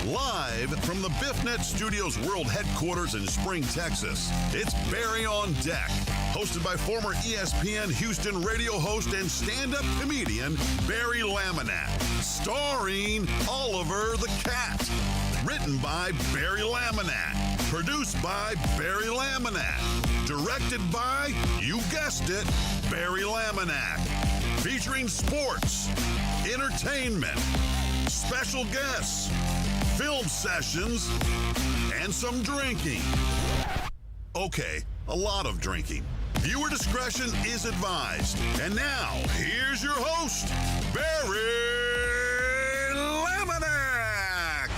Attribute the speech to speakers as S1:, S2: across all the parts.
S1: Live from the BiffNet Studios World Headquarters in Spring, Texas, it's Barry on Deck. Hosted by former ESPN Houston radio host and stand-up comedian Barry Laminack. Starring Oliver the Cat. Written by Barry Laminack. Produced by Barry Laminack. Directed by, you guessed it, Barry Laminack. Featuring sports, entertainment, special guests, film sessions, and some drinking. Okay, a lot of drinking. Viewer discretion is advised. And now, here's your host, Barry Laminack.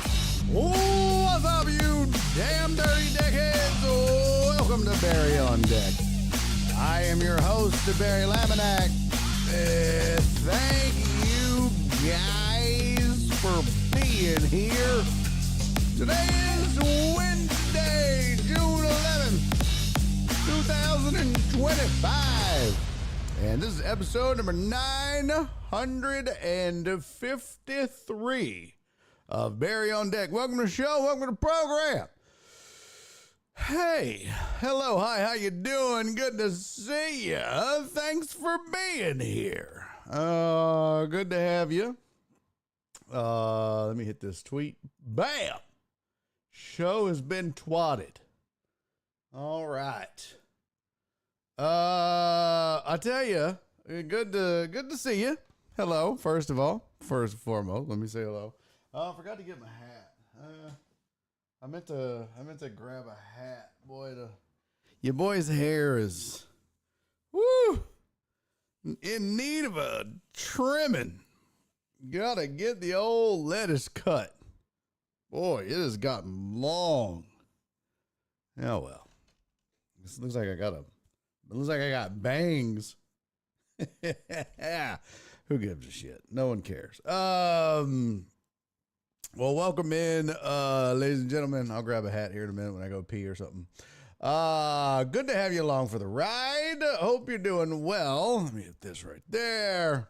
S2: Oh, what's up, you damn dirty deckheads? Oh, welcome to Barry on Deck. I am your host, Barry Laminack. Thank you guys for being here. Today is Wednesday, June 11th, 2025. And this is episode number 953 of Barry on Deck. Welcome to the show. Welcome to the program. Hey, hello, hi, how you doing? Good to see you. Thanks for being here. Good to have you. Let me hit this tweet. Bam! Show has been twatted. All right. I tell you, good to see you. Hello, first of all. First and foremost, let me say hello. I forgot to get my hat. I meant to grab a hat. Boy, your boy's hair is in need of a trimming. Gotta get the old lettuce cut. Boy, it has gotten long. Oh well. This looks like I got bangs. Who gives a shit? No one cares. Well, welcome in, ladies and gentlemen. I'll grab a hat here in a minute when I go pee or something. Good to have you along for the ride. Hope you're doing well. Let me hit this right there.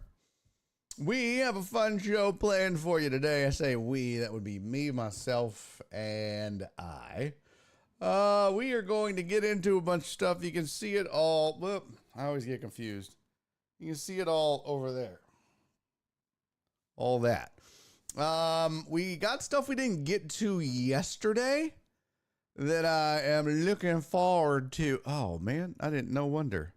S2: We have a fun show planned for you today. I say we, that would be me, myself, and I. We are going to get into a bunch of stuff. You can see it all. Whoop, I always get confused. You can see it all over there. All that. We got stuff we didn't get to yesterday that I am looking forward to. Oh, man, I didn't know. Wonder.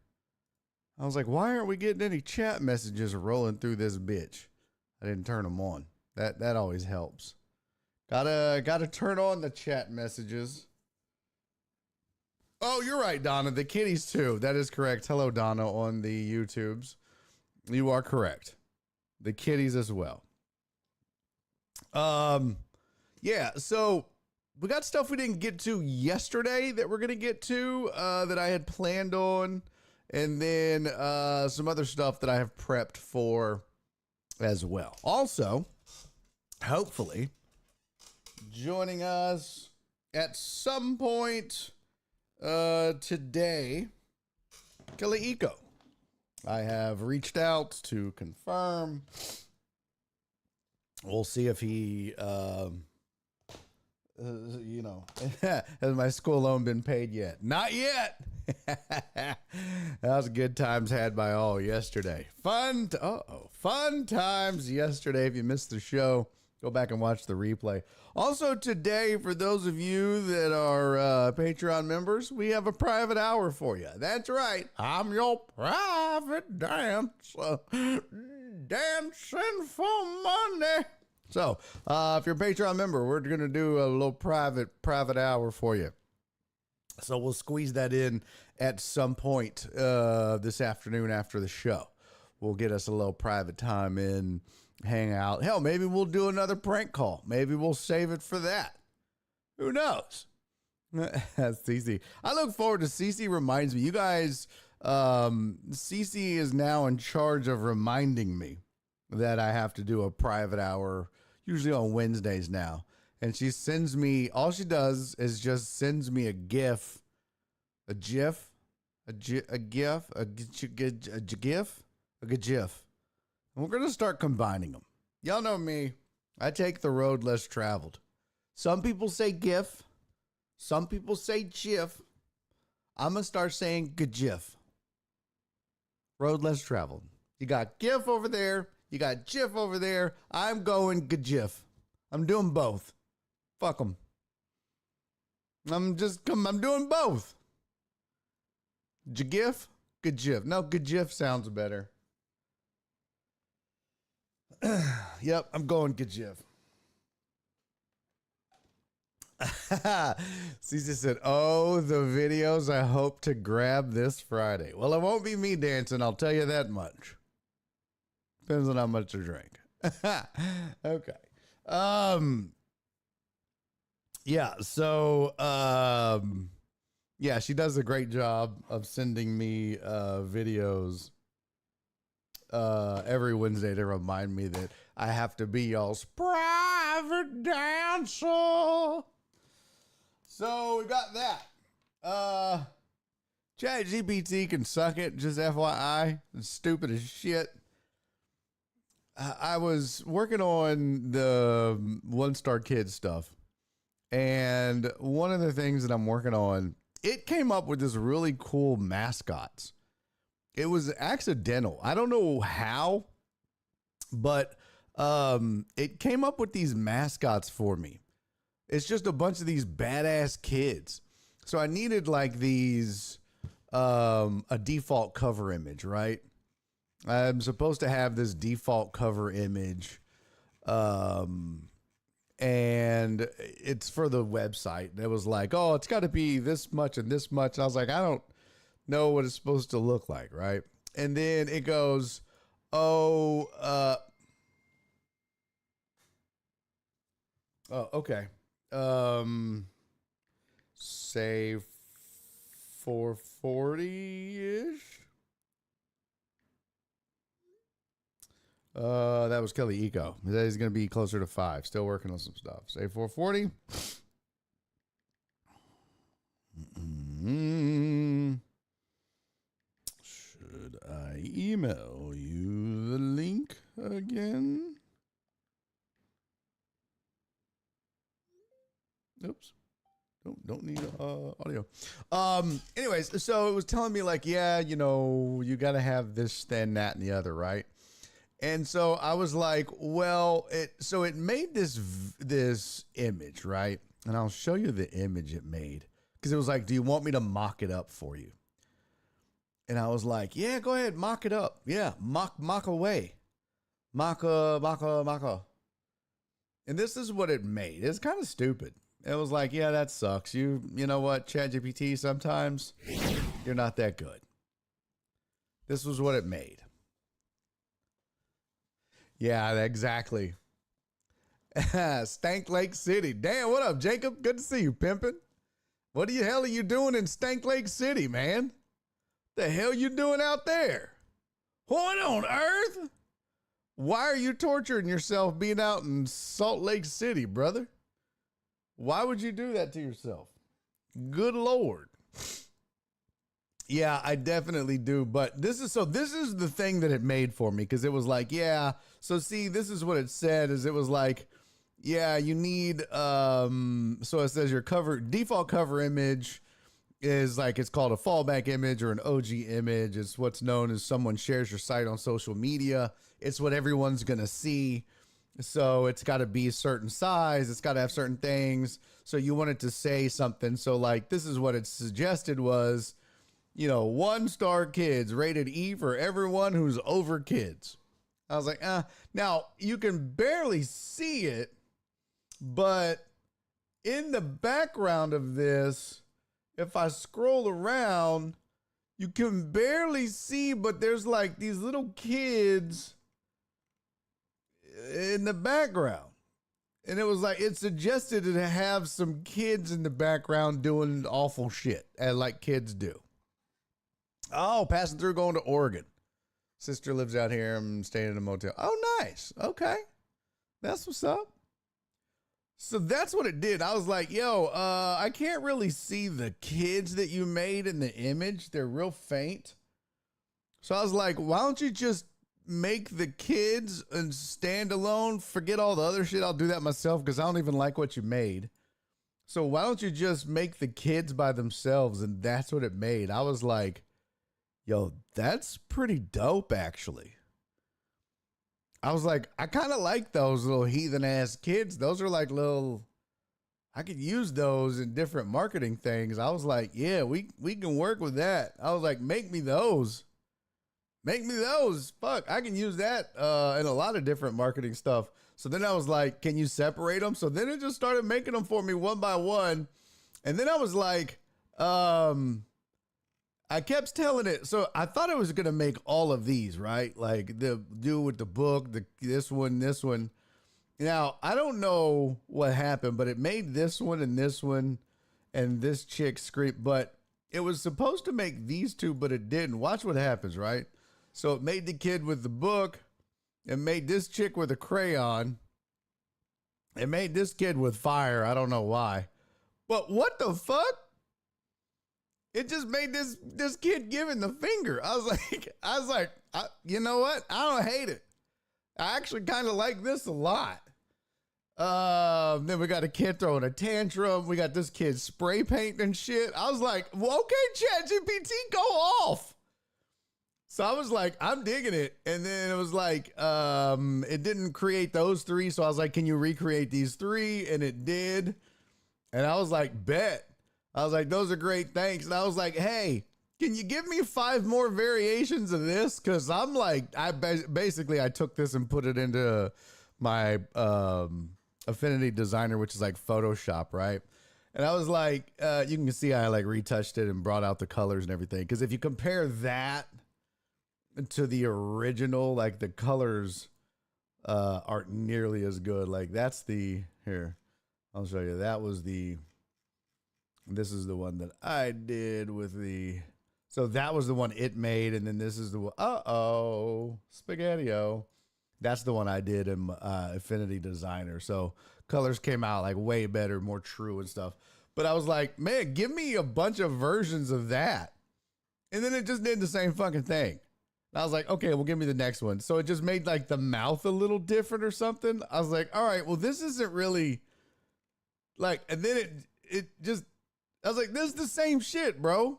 S2: I was like, why aren't we getting any chat messages rolling through this bitch? I didn't turn them on. That always helps. Gotta turn on the chat messages. Oh, you're right, Donna. The kitties too. That is correct. Hello, Donna, on the YouTubes. You are correct. The kitties as well. Yeah, so we got stuff we didn't get to yesterday that we're going to get to, that I had planned on. And then, some other stuff that I have prepped for as well. Also, hopefully, joining us at some point, today, Kaliiko. I have reached out to confirm. We'll see if he, has my school loan been paid yet? Not yet. That was good times had by all yesterday. Fun times yesterday. If you missed the show, go back and watch the replay. Also today, for those of you that are Patreon members, we have a private hour for you. That's right. I'm your private dancer. Dancing for money. So, if you're a Patreon member, we're going to do a little private hour for you. So we'll squeeze that in at some point this afternoon after the show. We'll get us a little private time in, hang out. Hell, maybe we'll do another prank call. Maybe we'll save it for that. Who knows? That's Cece. I look forward to Cece reminds me. You guys, Cece is now in charge of reminding me that I have to do a private hour, usually on Wednesdays now. And she sends me, all she does is just sends me a GIF, a GIF. And we're going to start combining them. Y'all know me. I take the road less traveled. Some people say GIF. Some people say GIF. I'm going to start saying GIF. Road less traveled. You got GIF over there. You got GIF over there. I'm going GIF. I'm doing both. Fuck them. I'm doing both. GIF? GIF. No, GIF sounds better. Yep, I'm going GIF. Caesar said, oh, the videos I hope to grab this Friday. Well, it won't be me dancing, I'll tell you that much. Depends on how much I drink. Okay. Yeah, so yeah, she does a great job of sending me videos every Wednesday to remind me that I have to be y'all's private dancer. So we got that. ChatGPT can suck it, just FYI. It's stupid as shit. I was working on the One Star Kids stuff, and one of the things that I'm working on, it came up with this really cool mascots. It was accidental. I don't know how, but it came up with these mascots for me. It's just a bunch of these badass kids. So I needed like these, a default cover image, right? I'm supposed to have this default cover image, and it's for the website. It was like, oh, it's got to be this much and this much. And I was like, I don't know what it's supposed to look like, right? And then it goes, oh, okay. Say 440-ish. That was Kelly Eco. That is going to be closer to 5. Still working on some stuff. Say 440. Should I email you the link again? Oops. Don't need audio. Anyways, so it was telling me like, yeah, you know, you got to have this, then that, and the other, right? And so I was like, well, it made this image, right? And I'll show you the image it made, because it was like, do you want me to mock it up for you? And I was like, yeah, go ahead, mock it up. Yeah, mock away. Mock. And this is what it made. It's kind of stupid. It was like, yeah, that sucks. You know what, ChatGPT, sometimes you're not that good. This was what it made. Yeah, exactly. Stank Lake City. Damn, what up, Jacob? Good to see you, pimpin'. What the hell are you doing in Stank Lake City, man? The hell you doing out there? What on earth? Why are you torturing yourself being out in Salt Lake City, brother? Why would you do that to yourself? Good Lord. Yeah, I definitely do. But this is the thing that it made for me, because it was like, yeah. So see, this is what it said, is it was like, yeah, you need, so it says your default cover image is like, it's called a fallback image or an OG image. It's what's known as someone shares your site on social media. It's what everyone's going to see. So it's got to be a certain size. It's got to have certain things. So you want it to say something. So like, this is what it suggested was, you know, 1-star kids, rated E for everyone who's over kids. I was like, now you can barely see it, but in the background of this, if I scroll around, you can barely see, but there's like these little kids in the background. And it was like, it suggested to have some kids in the background doing awful shit, and like kids do. Oh, passing through, going to Oregon. Sister lives out here. I'm staying in a motel. Oh, nice. Okay. That's what's up. So that's what it did. I was like, yo, I can't really see the kids that you made in the image. They're real faint. So I was like, why don't you just make the kids and stand alone? Forget all the other shit. I'll do that myself because I don't even like what you made. So why don't you just make the kids by themselves? And that's what it made. I was like, yo, that's pretty dope, actually. I was like, I kind of like those little heathen ass kids. Those are like little, I could use those in different marketing things. I was like, yeah, we can work with that. I was like, make me those. Make me those. Fuck, I can use that in a lot of different marketing stuff. So then I was like, can you separate them? So then it just started making them for me one by one. And then I was like, I kept telling it. So I thought I was going to make all of these, right? Like the dude with the book, this one. Now, I don't know what happened, but it made this one and this chick scream. But it was supposed to make these two, but it didn't. Watch what happens, right? So it made the kid with the book. It made this chick with a crayon. It made this kid with fire. I don't know why. But what the fuck? It just made this kid giving the finger. I was like, you know what? I don't hate it. I actually kind of like this a lot. Then we got a kid throwing a tantrum. We got this kid spray painting and shit. I was like, well, okay, ChatGPT, go off. So I was like, I'm digging it. And then it was like, it didn't create those three. So I was like, can you recreate these three? And it did. And I was like, bet. I was like, those are great. Thanks. And I was like, hey, can you give me 5 more variations of this? Cause I'm like, I took this and put it into my, Affinity Designer, which is like Photoshop. Right. And I was like, you can see I like retouched it and brought out the colors and everything. Cause if you compare that to the original, like the colors aren't nearly as good. Like that's here, I'll show you. This is the one that I did with so that was the one it made. And then this is the one, Spaghetti-O. That's the one I did in Affinity Designer. So colors came out like way better, more true and stuff. But I was like, man, give me a bunch of versions of that. And then it just did the same fucking thing. And I was like, okay, well, give me the next one. So it just made like the mouth a little different or something. I was like, all right, well, this isn't really like, and then I was like, this is the same shit, bro.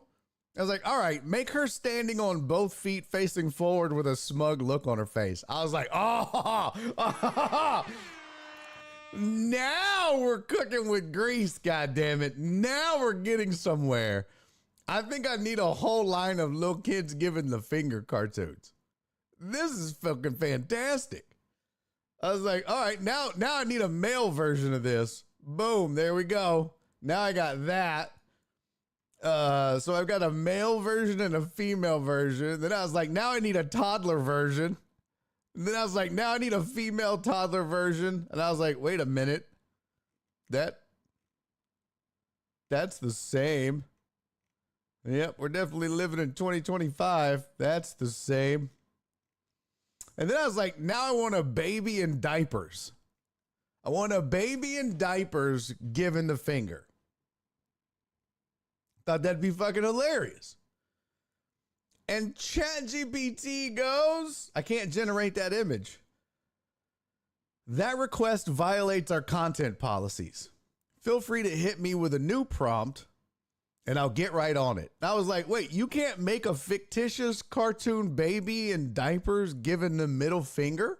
S2: I was like, all right, make her standing on both feet facing forward with a smug look on her face. I was like, now we're cooking with grease, goddammit. Now we're getting somewhere. I think I need a whole line of little kids giving the finger cartoons. This is fucking fantastic. I was like, all right, now I need a male version of this. Boom, there we go. Now I got that. So I've got a male version and a female version. Then I was like, now I need a toddler version. And then I was like, now I need a female toddler version. And I was like, wait a minute. That's the same. Yep, we're definitely living in 2025. That's the same. And then I was like, now I want a baby in diapers. I want a baby in diapers giving the finger. Thought that'd be fucking hilarious. And ChatGPT goes, I can't generate that image. That request violates our content policies. Feel free to hit me with a new prompt and I'll get right on it. And I was like, wait, you can't make a fictitious cartoon baby in diapers giving the middle finger?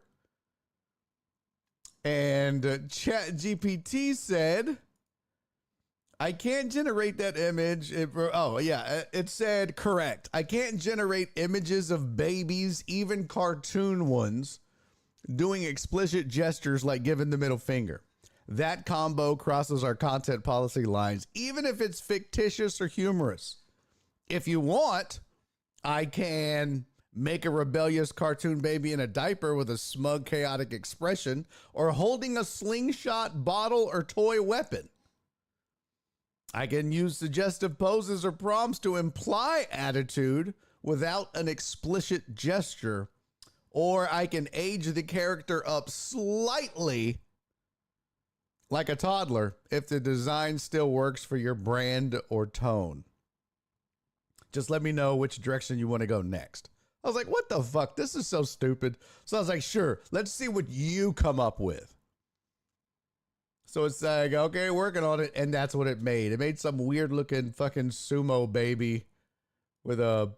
S2: And ChatGPT said, I can't generate that image. It said correct. I can't generate images of babies, even cartoon ones, doing explicit gestures like giving the middle finger. That combo crosses our content policy lines, even if it's fictitious or humorous. If you want, I can make a rebellious cartoon baby in a diaper with a smug, chaotic expression or holding a slingshot, bottle, or toy weapon. I can use suggestive poses or prompts to imply attitude without an explicit gesture, or I can age the character up slightly like a toddler if the design still works for your brand or tone. Just let me know which direction you want to go next. I was like, what the fuck? This is so stupid. So I was like, sure, let's see what you come up with. So it's like, okay, working on it. And that's what it made. It made some weird looking fucking sumo baby with a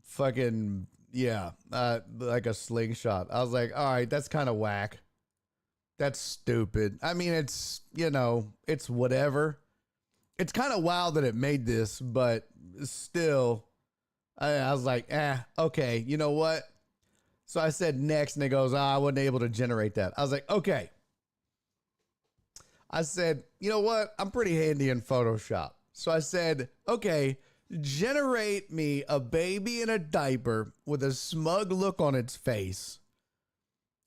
S2: fucking, like a slingshot. I was like, all right, that's kind of whack. That's stupid. I mean, it's, it's whatever. It's kind of wild that it made this, but still, I was like, okay, you know what? So I said next, and it goes, I wasn't able to generate that. I was like, okay. I said, you know what? I'm pretty handy in Photoshop. So I said, okay, generate me a baby in a diaper with a smug look on its face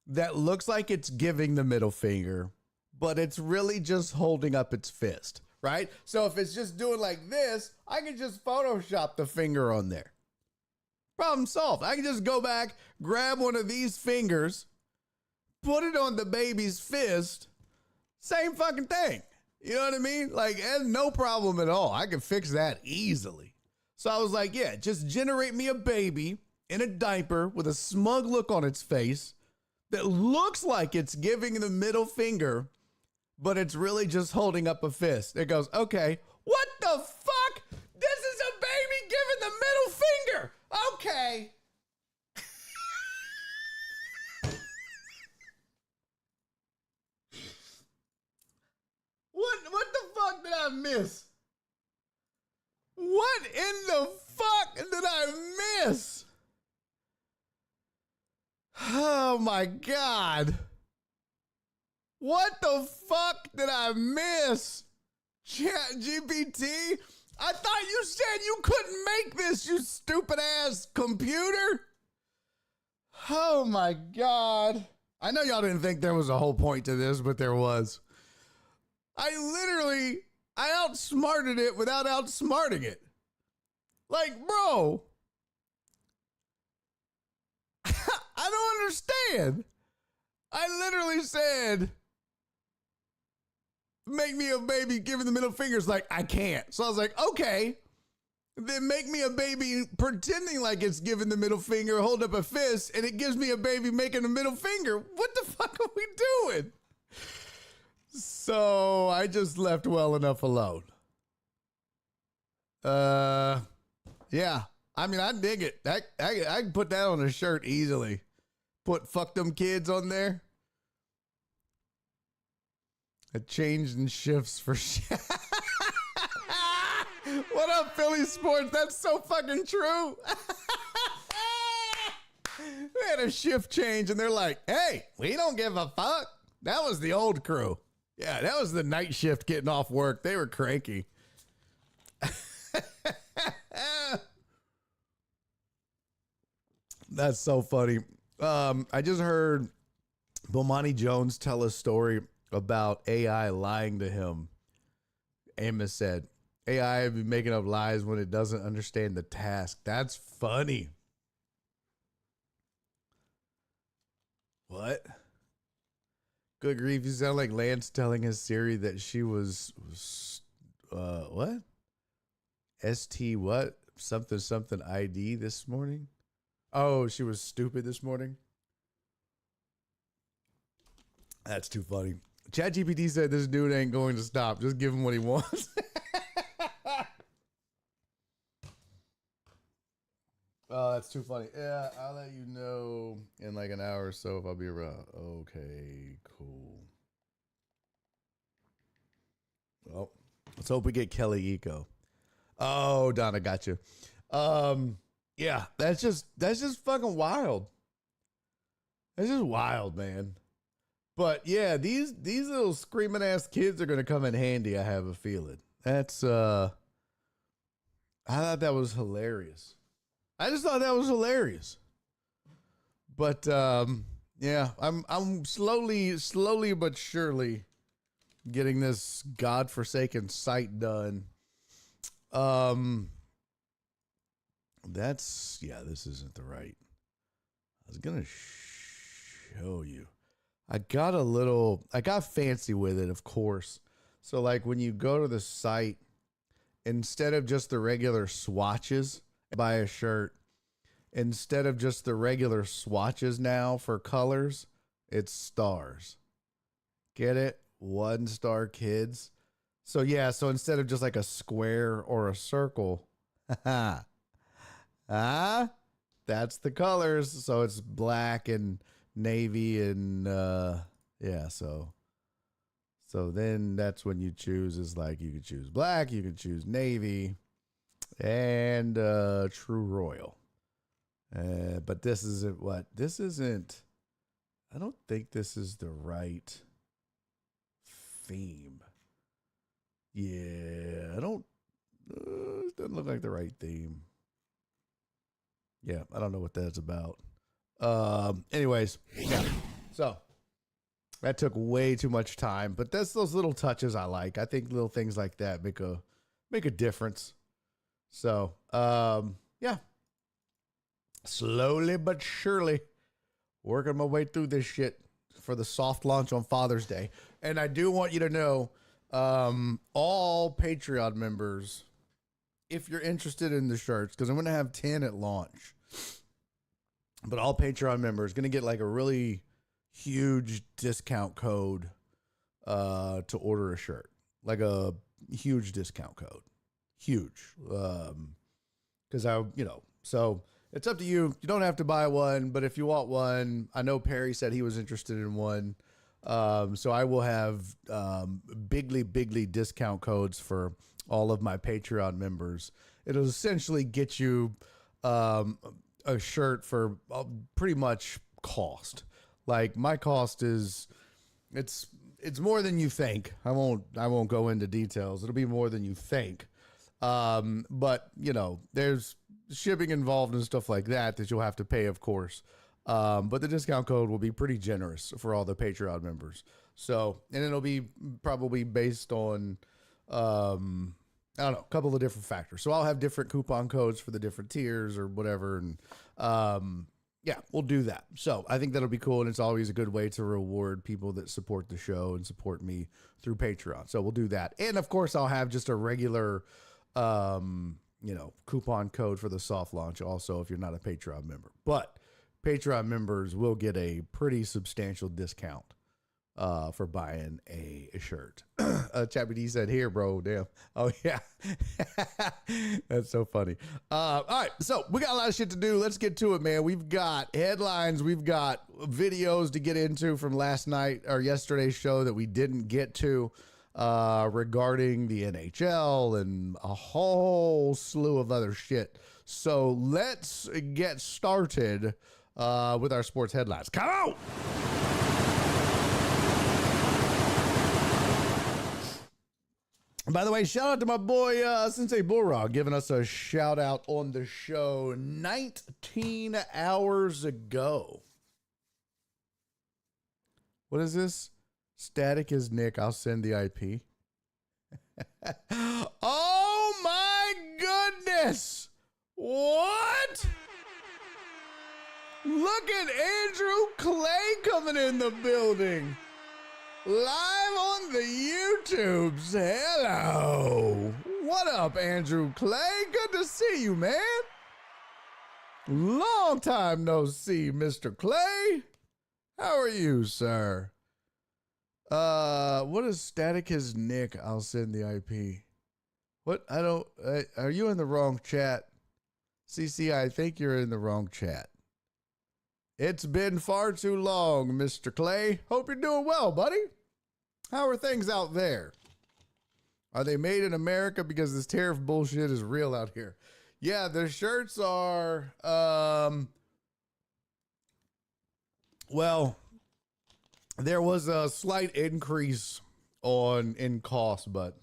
S2: that looks like it's giving the middle finger, but it's really just holding up its fist, right? So if it's just doing like this, I can just Photoshop the finger on there. Problem solved. I can just go back, grab one of these fingers, put it on the baby's fist, same fucking thing. You know what I mean? Like, and no problem at all. I can fix that easily. So I was like, yeah, just generate me a baby in a diaper with a smug look on its face that looks like it's giving the middle finger, but it's really just holding up a fist. It goes, okay, what the fuck? This is a baby giving the middle finger. Okay. What the fuck did I miss? What in the fuck did I miss? Oh my God. What the fuck did I miss? Chat GPT? I thought you said you couldn't make this, you stupid ass computer. Oh my God. I know y'all didn't think there was a whole point to this, but there was. I outsmarted it without outsmarting it. Like, bro. I don't understand. I literally said, make me a baby giving the middle fingers. Like, I can't. So I was like, okay, then make me a baby pretending like it's giving the middle finger, hold up a fist, and it gives me a baby making the middle finger. What the fuck are we doing? So I just left well enough alone. Yeah. I mean, I dig it. I can put that on a shirt easily. Put fuck them kids on there. A change in shifts for What up, Philly Sports? That's so fucking true. They had a shift change and they're like, hey, we don't give a fuck. That was the old crew. Yeah, that was the night shift getting off work. They were cranky. That's so funny. I just heard Bomani Jones tell a story about AI lying to him. Amos said, AI be making up lies when it doesn't understand the task. That's funny. What? Good grief, you sound like Lance telling his Siri that she was what? ST what? Something ID this morning? Oh, she was stupid this morning? That's too funny. ChatGPT said this dude ain't going to stop. Just give him what he wants. Oh, that's too funny. Yeah, I'll let you know in like an hour or so if I'll be around. Okay, cool. Well, let's hope we get Kelly Eco. Oh, Donna, got you. Yeah, that's just fucking wild. That's just wild, man. But yeah, these little screaming ass kids are gonna come in handy, I have a feeling. That's I thought that was hilarious. I just thought that was hilarious. But yeah, I'm slowly but surely getting this godforsaken site done. This isn't the right. I was gonna show you. I got fancy with it, of course. So like when you go to the site, instead of just the regular swatches, buy a shirt, instead of just the regular swatches now for colors, it's stars. Get it? 1-star kids. So yeah, so instead of just like a square or a circle, that's the colors. So it's black and navy and yeah, so then that's when you choose is like you could choose black, you could choose navy and true royal. But this isn't what this isn't. I don't think this is the right theme. Yeah, I don't. It doesn't look like the right theme. Yeah, I don't know what that's about. Anyways, yeah. So that took way too much time, but that's those little touches I like. I think little things like that make a difference. So, yeah. Slowly but surely working my way through this shit for the soft launch on Father's Day. And I do want you to know, all Patreon members, if you're interested in the shirts, because I'm going to have 10 at launch, but all Patreon members going to get like a really huge discount code to order a shirt, like a huge discount code, huge. Because so it's up to you. You don't have to buy one, but if you want one, I know Perry said he was interested in one. So I will have bigly discount codes for all of my Patreon members. It'll essentially get you a shirt for pretty much cost. Like my cost is, it's more than you think. I won't go into details. It'll be more than you think. But there's shipping involved and stuff like that you'll have to pay, of course. But the discount code will be pretty generous for all the Patreon members. So, and it'll be probably based on, I don't know, a couple of different factors. So I'll have different coupon codes for the different tiers or whatever. And, yeah, we'll do that. So I think that'll be cool. And it's always a good way to reward people that support the show and support me through Patreon. So we'll do that. And of course I'll have just a regular, coupon code for the soft launch also if you're not a Patreon member. But Patreon members will get a pretty substantial discount for buying a shirt. Chappy D said, here, bro. Damn. Oh, yeah. That's so funny. All right. So we got a lot of shit to do. Let's get to it, man. We've got headlines. We've got videos to get into from last night or yesterday's show that we didn't get to regarding the NHL and a whole slew of other shit. So let's get started with our sports headlines. Come on! By the way, shout out to my boy Sensei Bulldog giving us a shout out on the show 19 hours ago. What is this? Static is Nick. I'll send the IP. Oh my goodness! What? Look at Andrew Clay coming in the building. Live on the YouTubes. Hello. What up, Andrew Clay? Good to see you, man. Long time no see, Mr. Clay. How are you, sir? What is static is Nick? I'll send the IP. What? Are you in the wrong chat? CC, I think you're in the wrong chat. It's been far too long, Mr. Clay. Hope you're doing well, buddy. How are things out there? Are they made in America? Because this tariff bullshit is real out here. Yeah, the shirts are, well, there was a slight increase in cost, but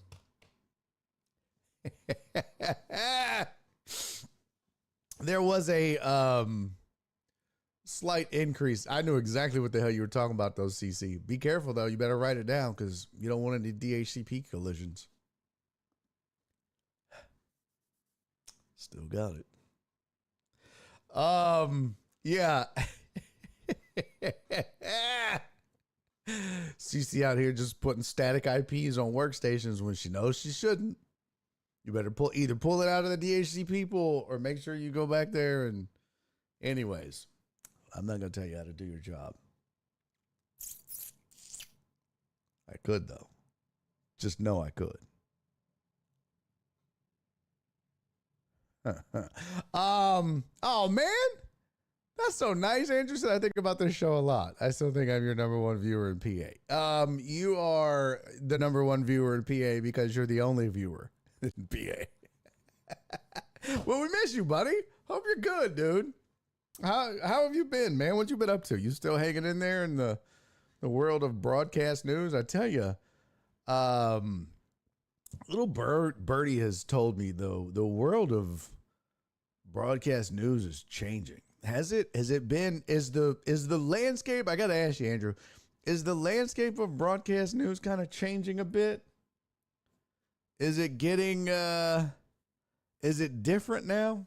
S2: there was a, slight increase. I knew exactly what the hell you were talking about, though, CC. Be careful, though. You better write it down because you don't want any DHCP collisions. Still got it. Yeah. CC out here just putting static IPs on workstations when she knows she shouldn't. You better either pull it out of the DHCP pool or make sure you go back there and Anyways, I'm not going to tell you how to do your job. I could, though. Just know I could. Oh, man. That's so nice, Andrew said. I think about this show a lot. I still think I'm your number one viewer in PA. You are the number one viewer in PA because you're the only viewer in PA. Well, we miss you, buddy. Hope you're good, dude. How have you been, man? What you been up to? You still hanging in there in the world of broadcast news? I tell you, little birdie has told me, though, the world of broadcast news is changing. Has it been, is the landscape, I got to ask you, Andrew, is the landscape of broadcast news kind of changing a bit? Is it getting, is it different now?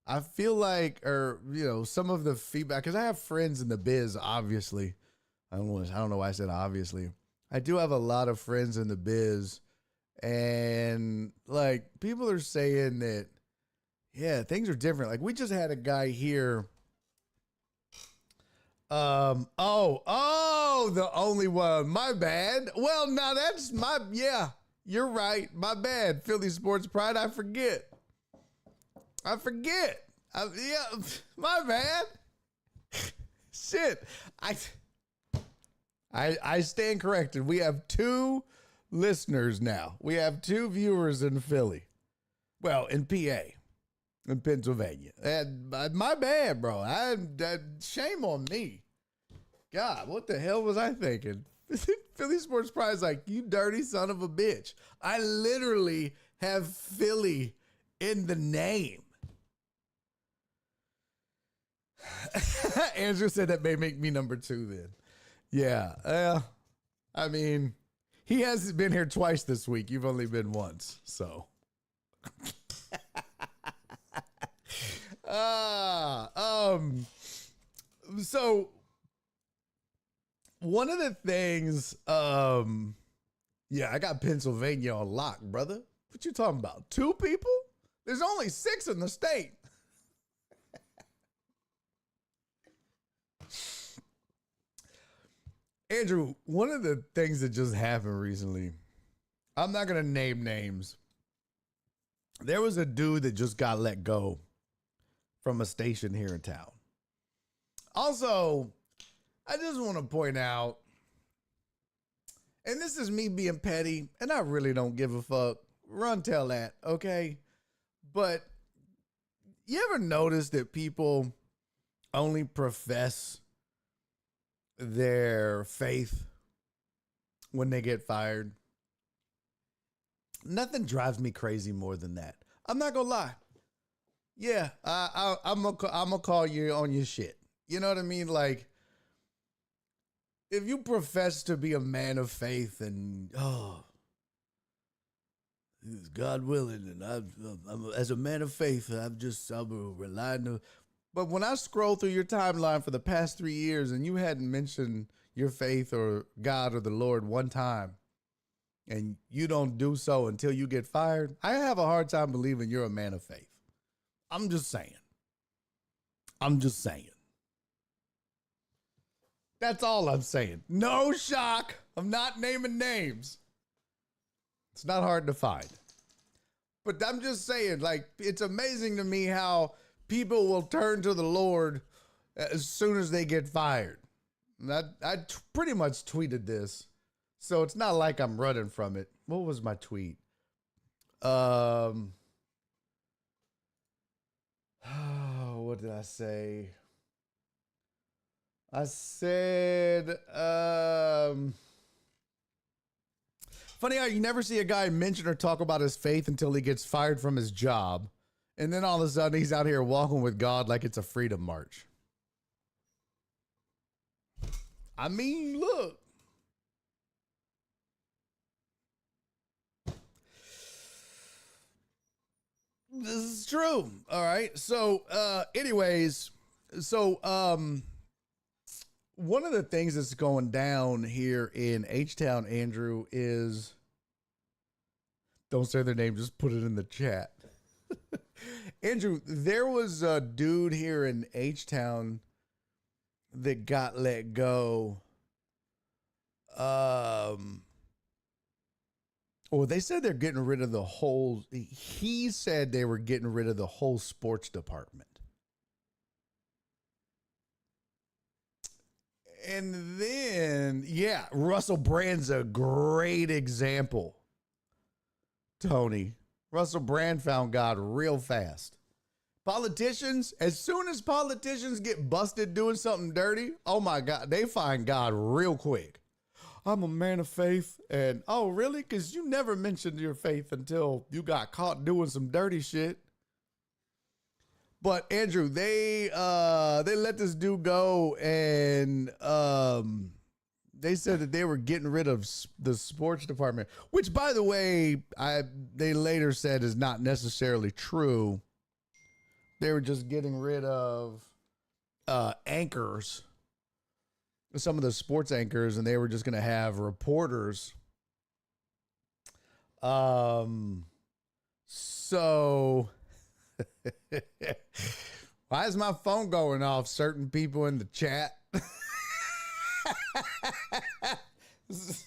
S2: I feel like, or, some of the feedback, because I have friends in the biz, obviously. I don't know why I said obviously. I do have a lot of friends in the biz, and like people are saying that, yeah, things are different. Like we just had a guy here. The only one. My bad. Well, now that's you're right. My bad. Philly Sports Pride. I forget. My bad. Shit. I stand corrected. We have 2 listeners now. We have 2 viewers in Philly. Well, in PA. In Pennsylvania. And my bad, bro. Shame on me. God, what the hell was I thinking? Philly Sports Prize, like, you dirty son of a bitch. I literally have Philly in the name. Andrew said that may make me number 2 then. Yeah. I mean, he has been here twice this week. You've only been once, so. So one of the things, I got Pennsylvania on lock, brother. What you talking about? 2 people? There's only 6 in the state. Andrew, one of the things that just happened recently, I'm not going to name names. There was a dude that just got let go from a station here in town. Also, I just want to point out, and this is me being petty, and I really don't give a fuck. Run tell that, okay? But you ever notice that people only profess their faith when they get fired? Nothing drives me crazy more than that. I'm not gonna lie. Yeah, I'm gonna call you on your shit. You know what I mean? Like, if you profess to be a man of faith and God willing, and I'm as a man of faith, I'm relying. But when I scroll through your timeline for the past 3 years and you hadn't mentioned your faith or God or the Lord one time, and you don't do so until you get fired, I have a hard time believing you're a man of faith. I'm just saying. That's all I'm saying. No shock. I'm not naming names. It's not hard to find. But I'm just saying, like, it's amazing to me how people will turn to the Lord as soon as they get fired. I pretty much tweeted this, so it's not like I'm running from it. What was my tweet? What did I say? I said, funny how you never see a guy mention or talk about his faith until he gets fired from his job. And then all of a sudden he's out here walking with God like it's a freedom march. I mean, look. This is true. All right. So, one of the things that's going down here in H-Town, Andrew, is, don't say their name, just put it in the chat, Andrew, there was a dude here in H-Town that got let go. Well, they said they're getting rid of the whole, he said they were getting rid of the whole sports department. And then, yeah, Russell Brand's a great example. Tony. Russell Brand found God real fast. Politicians, as soon as politicians get busted doing something dirty, oh my God, they find God real quick. I'm a man of faith. And, oh, really? Because you never mentioned your faith until you got caught doing some dirty shit. But Andrew, they let this dude go, and they said that they were getting rid of the sports department, which, by the way, they later said is not necessarily true. They were just getting rid of anchors, some of the sports anchors, and they were just going to have reporters. So why is my phone going off? Certain people in the chat. This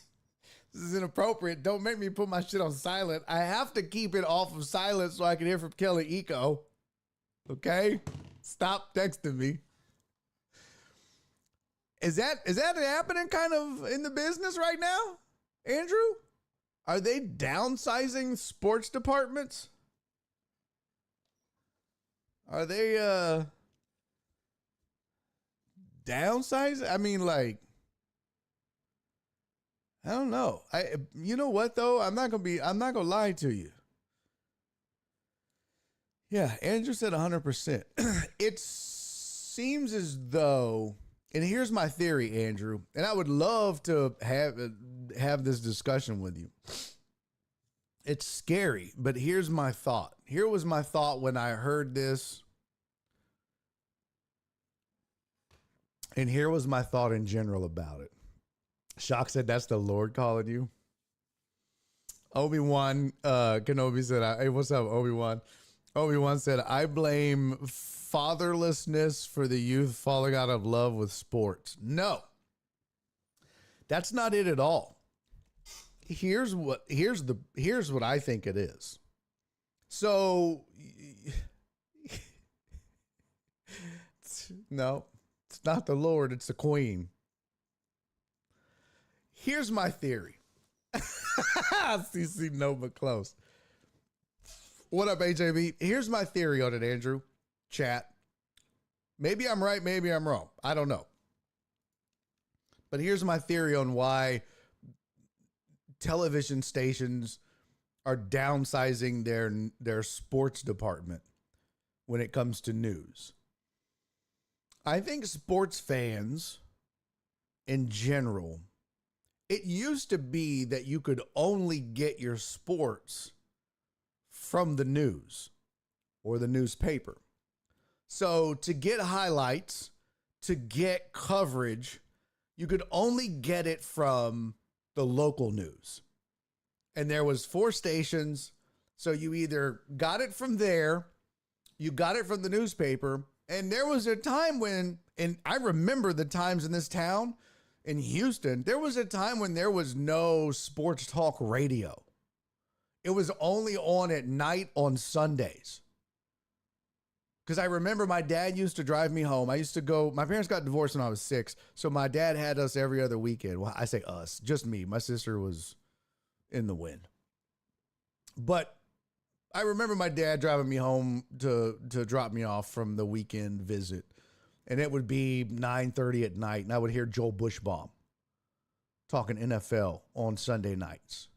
S2: is inappropriate. Don't make me put my shit on silent. I have to keep it off of silent so I can hear from Kelly Eco. Okay? Stop texting me. Is that happening kind of in the business right now, Andrew? Are they downsizing sports departments? Are they downsizing? I mean, like, I don't know. You know what though? I'm not gonna lie to you. Yeah, Andrew said 100%. It seems as though, and here's my theory, Andrew, and I would love to have this discussion with you. It's scary, but here's my thought. Here was my thought when I heard this. And here was my thought in general about it. Shock said, that's the Lord calling you. Obi-Wan Kenobi said, hey, what's up, Obi-Wan? Obi-Wan said, I blame fatherlessness for the youth falling out of love with sports. No, that's not it at all. Here's what I think it is. So no, it's not the Lord, it's the Queen. Here's my theory. CC no but close. What up, AJB? Here's my theory on it, Andrew. Chat. Maybe I'm right, maybe I'm wrong. I don't know. But here's my theory on why television stations are downsizing their sports department when it comes to news. I think sports fans in general, it used to be that you could only get your sports from the news or the newspaper. So to get highlights, to get coverage, you could only get it from the local news. And there was 4 stations. So you either got it from there, you got it from the newspaper. And there was a time when, and I remember the times in this town, in Houston, there was a time when there was no sports talk radio. It was only on at night on Sundays. Because I remember my dad used to drive me home. I used to go, my parents got divorced when I was 6. So my dad had us every other weekend. Well, I say us, just me. My sister was in the wind. But I remember my dad driving me home to drop me off from the weekend visit. And it would be 9:30 at night. And I would hear Joel Bushbaum talking NFL on Sunday nights.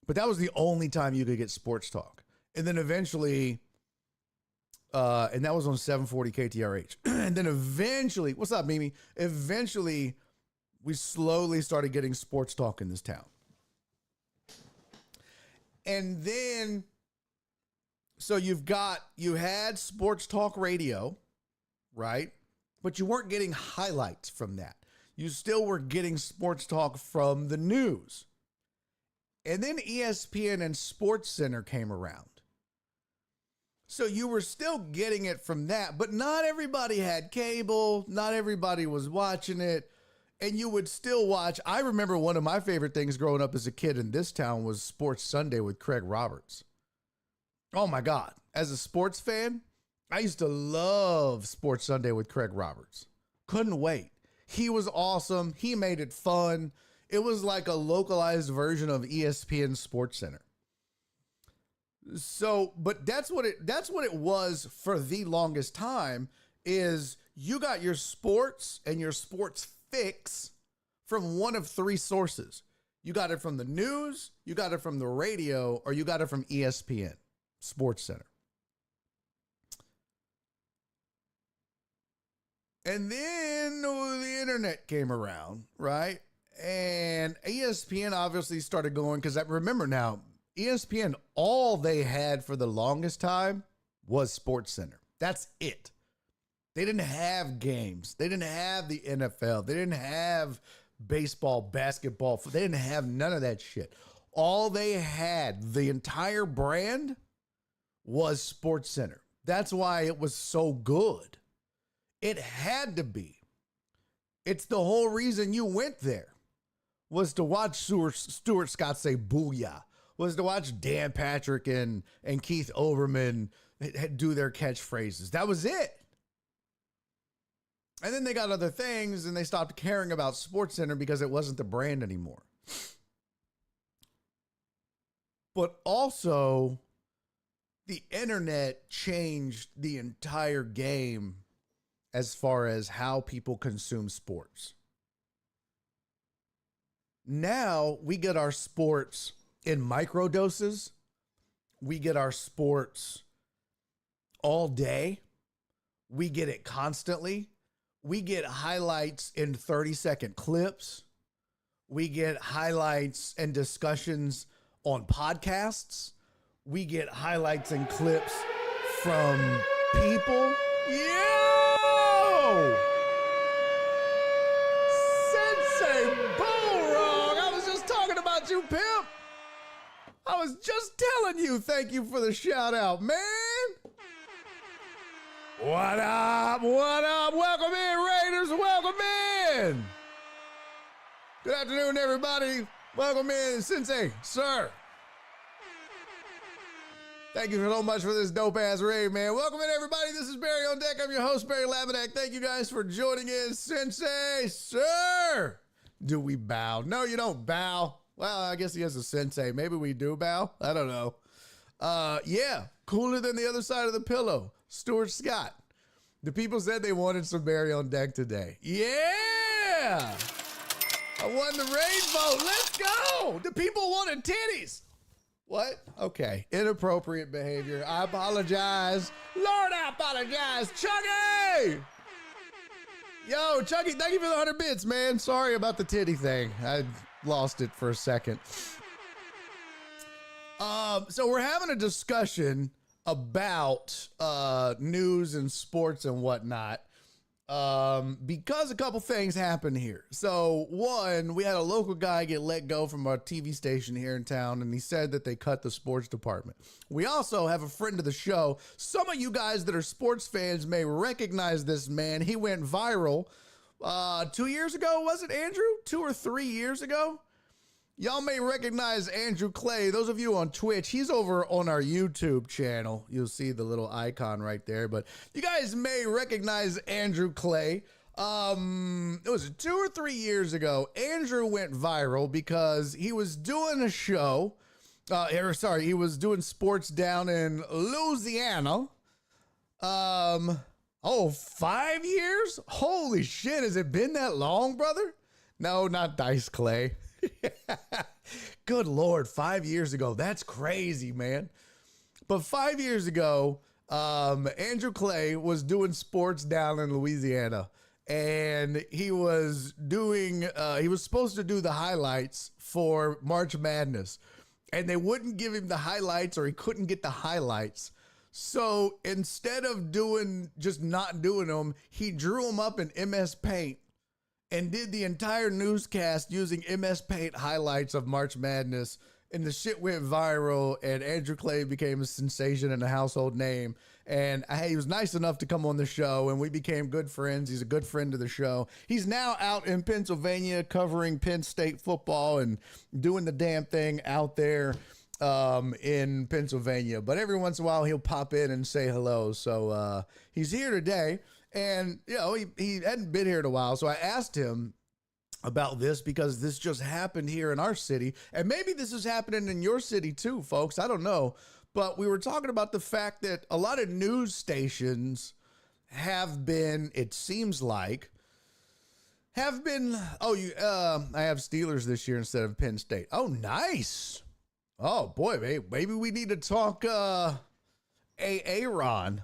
S2: But that was the only time you could get sports talk. And then eventually, and that was on 740 KTRH. And then eventually, what's up, Mimi? Eventually, we slowly started getting sports talk in this town. And then, so you had sports talk radio, right? But you weren't getting highlights from that. You still were getting sports talk from the news. And then ESPN and Sports Center came around. So you were still getting it from that, but not everybody had cable. Not everybody was watching it. And you would still watch. I remember one of my favorite things growing up as a kid in this town was Sports Sunday with Craig Roberts. Oh my God. As a sports fan, I used to love Sports Sunday with Craig Roberts. Couldn't wait. He was awesome. He made it fun. It was like a localized version of ESPN Sports Center. So, but that's what it was for the longest time, is you got your sports and your sports fix from one of three sources. You got it from the news, you got it from the radio, or you got it from ESPN Sports Center. And then the internet came around, right? And ESPN obviously started going, because I remember now, ESPN, all they had for the longest time was Sports Center. That's it. They didn't have games. They didn't have the NFL. They didn't have baseball, basketball. They didn't have none of that shit. All they had, the entire brand, was Sports Center. That's why it was so good. It had to be. It's the whole reason you went there, was to watch Stuart Scott say booyah, was to watch Dan Patrick and Keith Olbermann do their catchphrases. That was it. And then they got other things and they stopped caring about Sports Center because it wasn't the brand anymore. But also, the internet changed the entire game as far as how people consume sports. Now we get our sports in microdoses. We get our sports all day. We get it constantly. We get highlights in 30-second clips. We get highlights and discussions on podcasts. We get highlights and clips from people. Yo! Sensei Bullrog! I was just talking about you, pimp. I was just telling you, thank you for the shout out, man. What up? What up? Welcome in, Raiders. Welcome in. Good afternoon, everybody. Welcome in, Sensei, sir. Thank you so much for this dope-ass raid, man. Welcome in, everybody. This is Barry on Deck. I'm your host, Barry Laminack. Thank you guys for joining in. Sensei, sir. Do we bow? No, you don't bow. Well, I guess he has a sensei. Maybe we do bow. I don't know. Yeah, cooler than the other side of the pillow. Stuart Scott. The people said they wanted some Barry on Deck today. Yeah! I won the raid vote. Let's go! The people wanted titties. What? Okay. Inappropriate behavior. I apologize. Lord, I apologize. Chucky! Yo, Chucky, thank you for the 100 bits, man. Sorry about the titty thing. I lost it for a second. So we're having a discussion about news and sports and whatnot. Because a couple things happened here. So one, we had a local guy get let go from our TV station here in town, and he said that they cut the sports department. We also have a friend of the show. Some of you guys that are sports fans may recognize this man. He went viral 2 years ago, was it, Andrew? 2 or 3 years ago? Y'all may recognize Andrew Clay. Those of you on Twitch, he's over on our YouTube channel. You'll see the little icon right there. But you guys may recognize Andrew Clay. It was 2 or 3 years ago. Andrew went viral because he was doing a show. He was doing sports down in Louisiana. 5 years? Holy shit, has it been that long, brother? No, not Dice Clay. Good Lord, 5 years ago. That's crazy, man. But 5 years ago, Andrew Clay was doing sports down in Louisiana, and he was supposed to do the highlights for March Madness, and they wouldn't give him the highlights, or he couldn't get the highlights. So instead of not doing them, he drew them up in MS Paint and did the entire newscast using MS Paint highlights of March Madness. and the shit went viral, and Andrew Clay became a sensation and a household name. And he was nice enough to come on the show, and we became good friends. He's a good friend of the show. He's now out in Pennsylvania covering Penn State football and doing the damn thing out there in Pennsylvania. But every once in a while, he'll pop in and say hello. So he's here today, and he hadn't been here in a while. So I asked him about this because this just happened here in our city, and maybe this is happening in your city too, folks. I don't know. But we were talking about the fact that a lot of news stations have been, it seems like, I have Steelers this year instead of Penn State. Oh, nice. Oh, boy, maybe we need to talk Aaron.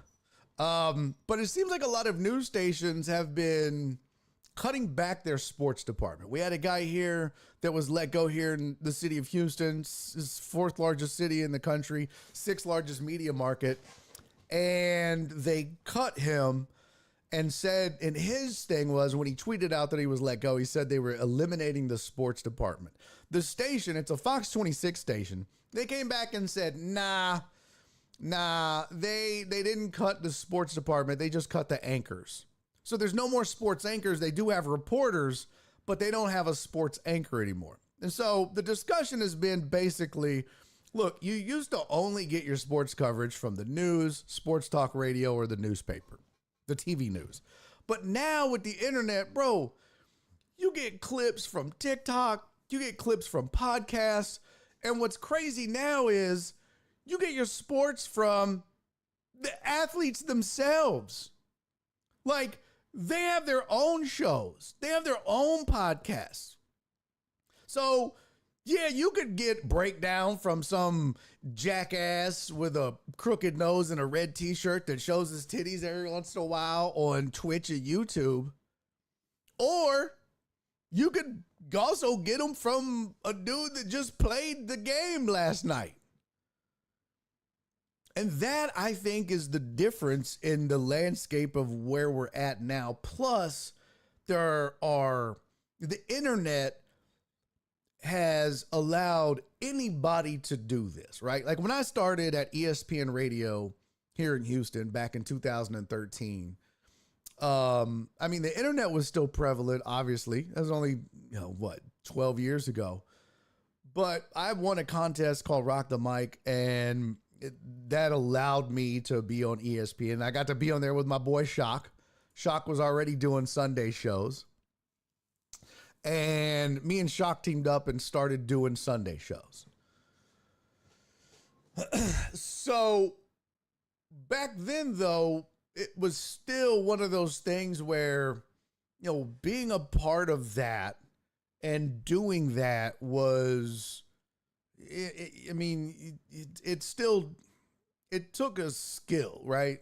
S2: But it seems like a lot of news stations have been cutting back their sports department. We had a guy here that was let go here in the city of Houston, is fourth largest city in the country, sixth largest media market. And they cut him and said, and his thing was when he tweeted out that he was let go, he said they were eliminating the sports department. The station, it's a Fox 26 station. They came back and said, nah, they didn't cut the sports department. They just cut the anchors. So there's no more sports anchors. They do have reporters, but they don't have a sports anchor anymore. And so the discussion has been basically, look, you used to only get your sports coverage from the news, sports talk radio, or the newspaper, the TV news. But now with the internet, bro, you get clips from TikTok, you get clips from podcasts. And what's crazy now is you get your sports from the athletes themselves. Like, they have their own shows. They have their own podcasts. So, yeah, you could get breakdown from some jackass with a crooked nose and a red t-shirt that shows his titties every once in a while on Twitch and YouTube. Or you could also get them from a dude that just played the game last night. And that, I think, is the difference in the landscape of where we're at now. Plus, the internet has allowed anybody to do this, right? Like when I started at ESPN Radio here in Houston back in 2013, the internet was still prevalent, obviously. That was only, 12 years ago. But I won a contest called Rock the Mic, and that allowed me to be on ESPN. I got to be on there with my boy Shock. Shock was already doing Sunday shows. And me and Shock teamed up and started doing Sunday shows. So back then, though, it was still one of those things where, being a part of that and doing that was... It took a skill, right?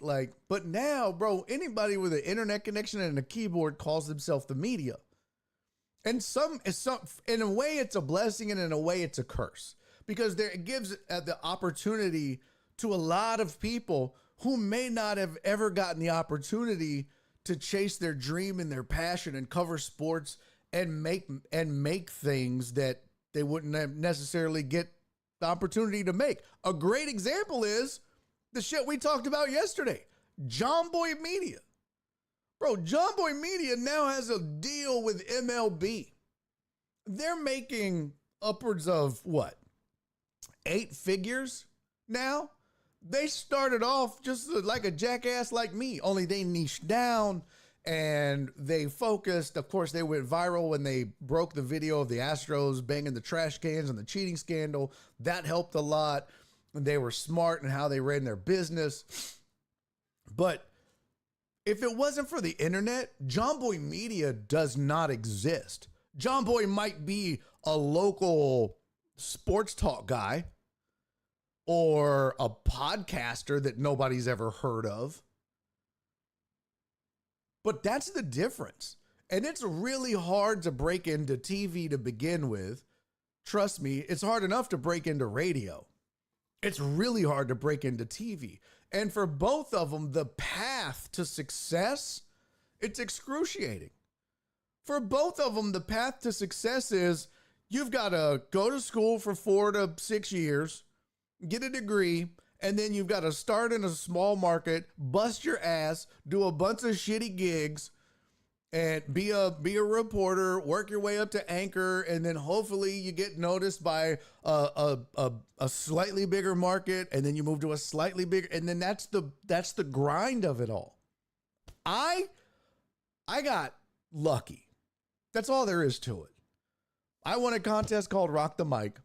S2: But now, bro, anybody with an internet connection and a keyboard calls themselves the media. And in a way, it's a blessing, and in a way, it's a curse, because it gives the opportunity to a lot of people who may not have ever gotten the opportunity to chase their dream and their passion and cover sports and make things that they wouldn't necessarily get the opportunity to make. A great example is the shit we talked about yesterday. John Boy Media. Bro, John Boy Media now has a deal with MLB. They're making upwards of, 8 figures now? They started off just like a jackass like me, only they niched down and they focused. Of course, they went viral when they broke the video of the Astros banging the trash cans and the cheating scandal. That helped a lot. And they were smart in how they ran their business. But if it wasn't for the internet, John Boy Media does not exist. John Boy might be a local sports talk guy or a podcaster that nobody's ever heard of. But that's the difference. And it's really hard to break into TV to begin with. Trust me, it's hard enough to break into radio. It's really hard to break into TV. And for both of them, the path to success, it's excruciating. For both of them, the path to success is You've got to go to school for 4 to 6 years, get a degree, and then you've got to start in a small market, bust your ass, do a bunch of shitty gigs, and be a reporter, work your way up to anchor, and then hopefully you get noticed by a slightly bigger market, and then you move to a slightly bigger, and then that's the grind of it all. I got lucky. That's all there is to it. I won a contest called Rock the Mic.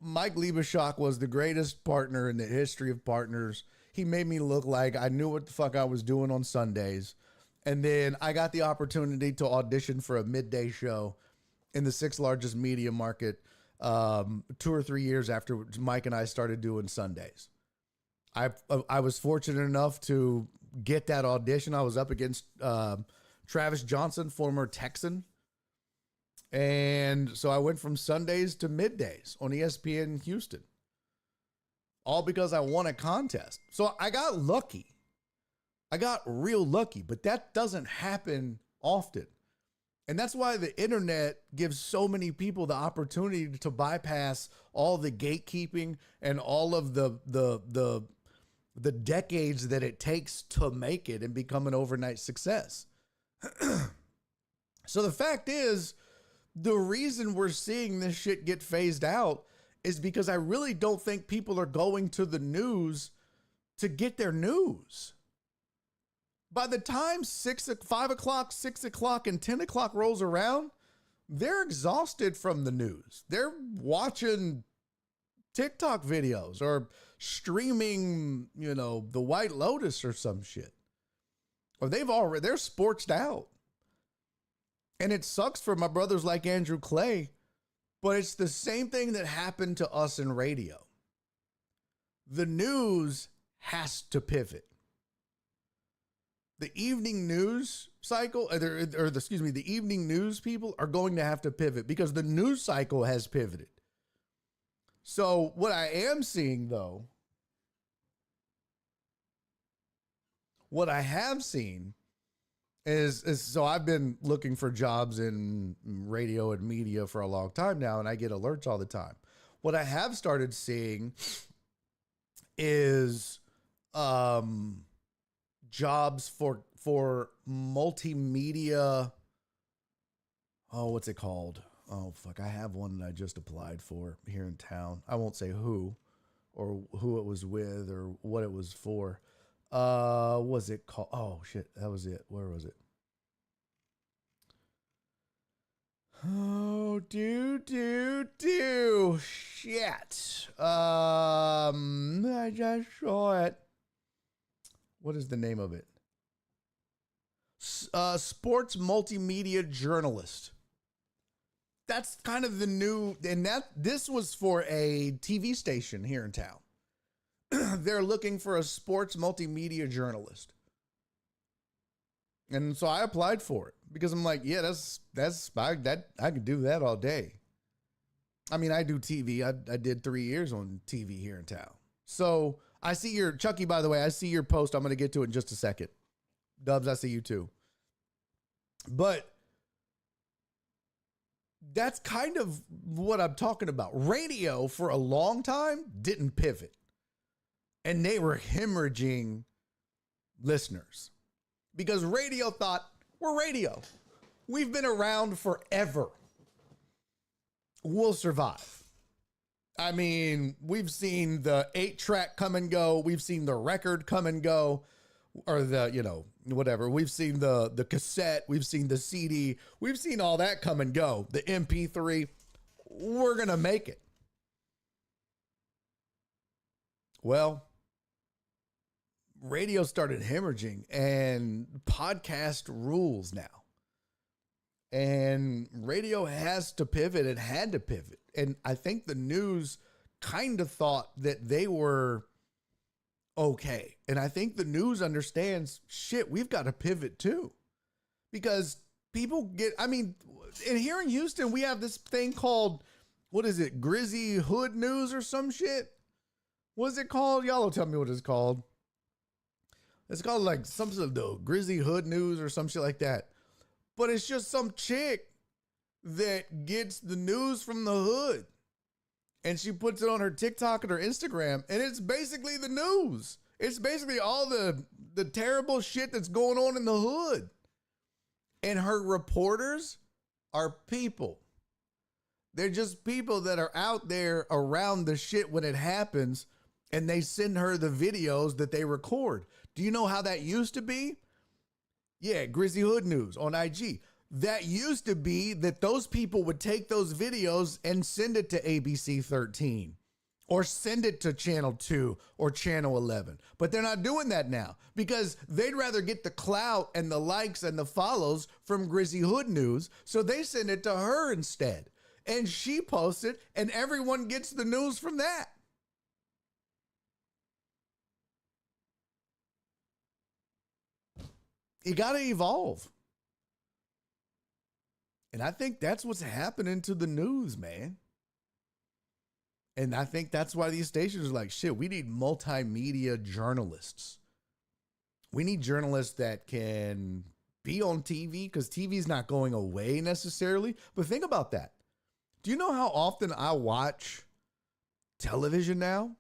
S2: Mike Liebeschock was the greatest partner in the history of partners. He made me look like I knew what the fuck I was doing on Sundays. And then I got the opportunity to audition for a midday show in the 6th largest media market 2 or 3 years after Mike and I started doing Sundays. I was fortunate enough to get that audition. I was up against Travis Johnson, former Texan. And so I went from Sundays to middays on ESPN Houston, all because I won a contest. So I got lucky. I got real lucky, but that doesn't happen often. And that's why the internet gives so many people the opportunity to bypass all the gatekeeping and all of the decades that it takes to make it and become an overnight success. So the fact is, the reason we're seeing this shit get phased out is because I really don't think people are going to the news to get their news. By the time 5 o'clock, 6 o'clock, and 10 o'clock rolls around, they're exhausted from the news. They're watching TikTok videos or streaming, the White Lotus or some shit. Or they're sportsed out. And it sucks for my brothers like Andrew Clay, but it's the same thing that happened to us in radio. The news has to pivot. The evening news cycle, the evening news people are going to have to pivot because the news cycle has pivoted. So what I am seeing, though, what I have seen is so I've been looking for jobs in radio and media for a long time now, and I get alerts all the time. What I have started seeing is jobs for multimedia. Oh, what's it called? Oh, fuck. I have one that I just applied for here in town. I won't say who or who it was with or what it was for. Was it called? Oh shit, that was it. Where was it? Oh, shit. I just saw it. What is the name of it? Sports multimedia journalist. That's kind of the new, and this was for a TV station here in town. They're looking for a sports multimedia journalist. And so I applied for it because I'm like, yeah, I could do that all day. I mean, I do TV. I did 3 years on TV here in town. So I see your, Chucky, by the way, I see your post. I'm going to get to it in just a second. Dubs, I see you too. But that's kind of what I'm talking about. Radio for a long time didn't pivot. And they were hemorrhaging listeners because radio thought, we're radio. We've been around forever. We'll survive. I mean, we've seen the 8-track come and go. We've seen the record come and go, or the, whatever. We've seen the cassette. We've seen the CD. We've seen all that come and go. The MP3. We're going to make it. Well, radio started hemorrhaging and podcast rules now. And radio has to pivot. It had to pivot. And I think the news kind of thought that they were okay. And I think the news understands, shit, we've got to pivot too. Because people in here in Houston, we have this thing called, what is it? Grizzy Hood News or some shit? What is it called? Y'all will tell me what it's called. It's called like some sort of the Grizzy Hood News or some shit like that. But it's just some chick that gets the news from the hood. And she puts it on her TikTok and her Instagram, and it's basically the news. It's basically all the terrible shit that's going on in the hood. And her reporters are people. They're just people that are out there around the shit when it happens, and they send her the videos that they record. Do you know how that used to be? Yeah, Grizzly Hood News on IG. That used to be that those people would take those videos and send it to ABC 13 or send it to Channel 2 or Channel 11. But they're not doing that now because they'd rather get the clout and the likes and the follows from Grizzly Hood News. So they send it to her instead. And she posts it, and everyone gets the news from that. You got to evolve. And I think that's what's happening to the news, man. And I think that's why these stations are like, shit, we need multimedia journalists. We need journalists that can be on TV because TV's not going away necessarily. But think about that. Do you know how often I watch television now?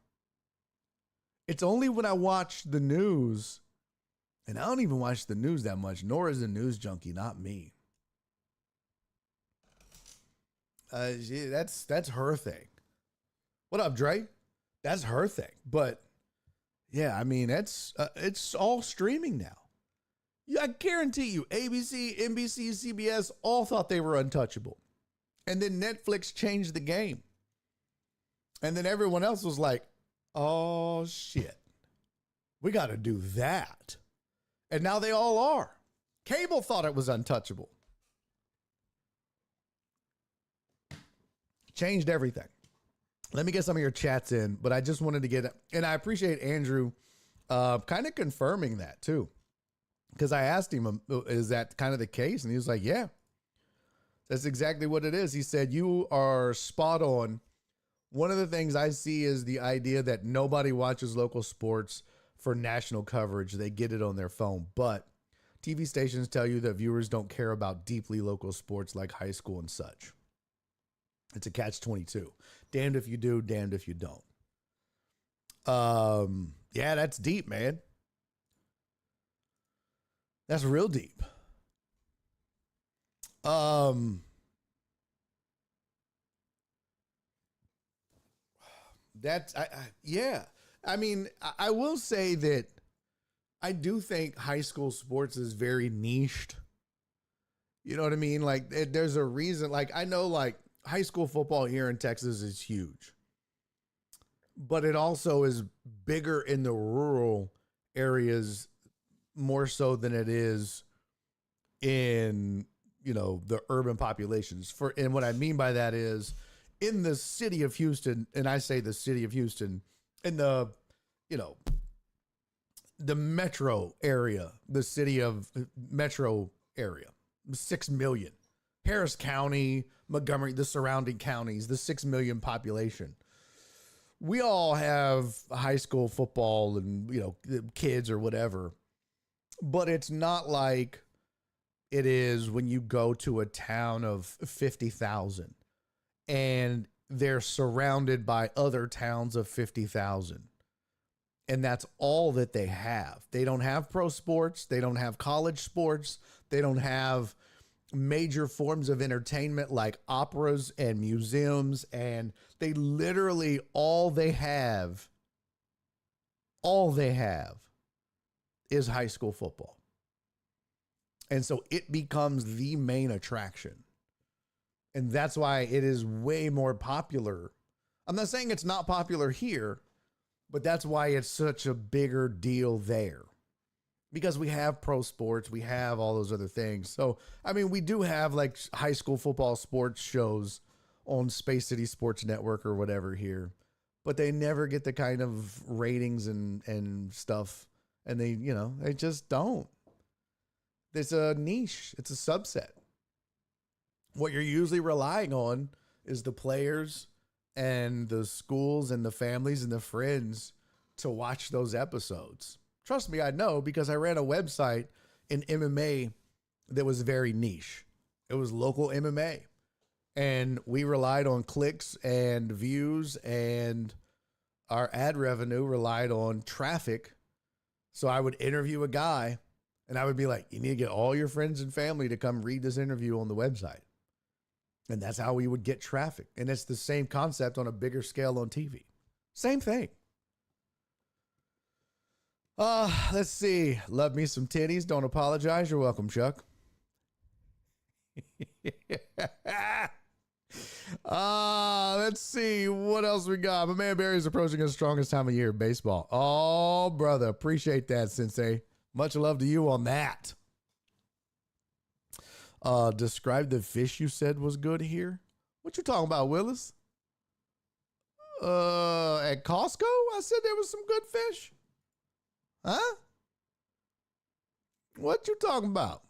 S2: It's only when I watch the news, and I don't even watch the news that much, nor is a news junkie, not me. That's her thing. What up, Dre? That's her thing. But yeah, I mean, it's all streaming now. Yeah, I guarantee you, ABC, NBC, CBS all thought they were untouchable. And then Netflix changed the game. And then everyone else was like, oh, shit. We got to do that. And now they all are. Cable thought it was untouchable. Changed everything. Let me get some of your chats in, but I just wanted to get, and I appreciate Andrew kind of confirming that too. Because I asked him, is that kind of the case? And he was like, yeah. That's exactly what it is. He said, you are spot on. One of the things I see is the idea that nobody watches local sports for national coverage. They get it on their phone. But TV stations tell you that viewers don't care about deeply local sports like high school and such. It's a catch-22. Damned if you do, damned if you don't. Yeah, that's deep, man. That's real deep. Yeah. I mean, I will say that I do think high school sports is very niched. You know what I mean? Like, there's a reason. Like, I know, like, high school football here in Texas is huge, but it also is bigger in the rural areas more so than it is in, you know, the urban populations. And what I mean by that is in the city of Houston, and I say the city of Houston, in the, you know, the metro area, the city of metro area, 6 million. Harris County, Montgomery, the surrounding counties, the 6 million population. We all have high school football and, you know, kids or whatever, but it's not like it is when you go to a town of 50,000 and they're surrounded by other towns of 50,000. And that's all that they have. They don't have pro sports. They don't have college sports. They don't have major forms of entertainment like operas and museums. And they literally, all they have is high school football. And so it becomes the main attraction. And that's why it is way more popular. I'm not saying it's not popular here, but that's why it's such a bigger deal there. Because we have pro sports, we have all those other things. So, I mean, we do have like high school football sports shows on Space City Sports Network or whatever here, but they never get the kind of ratings and stuff. And they, you know, they just don't. It's a niche. It's a subset. What you're usually relying on is the players and the schools and the families and the friends to watch those episodes. Trust me, I know, because I ran a website in MMA that was very niche. It was local MMA. And we relied on clicks and views, and our ad revenue relied on traffic. So I would interview a guy and I would be like, you need to get all your friends and family to come read this interview on the website. And that's how we would get traffic. And it's the same concept on a bigger scale on TV. Same thing. Let's see. Love me some titties. Don't apologize. You're welcome, Chuck. Let's see what else we got. My man Barry's approaching his strongest time of year, baseball. Oh, brother. Appreciate that, Sensei. Much love to you on that. Describe the fish you said was good here. What you talking about, Willis? At Costco? I said there was some good fish. Huh? What you talking about?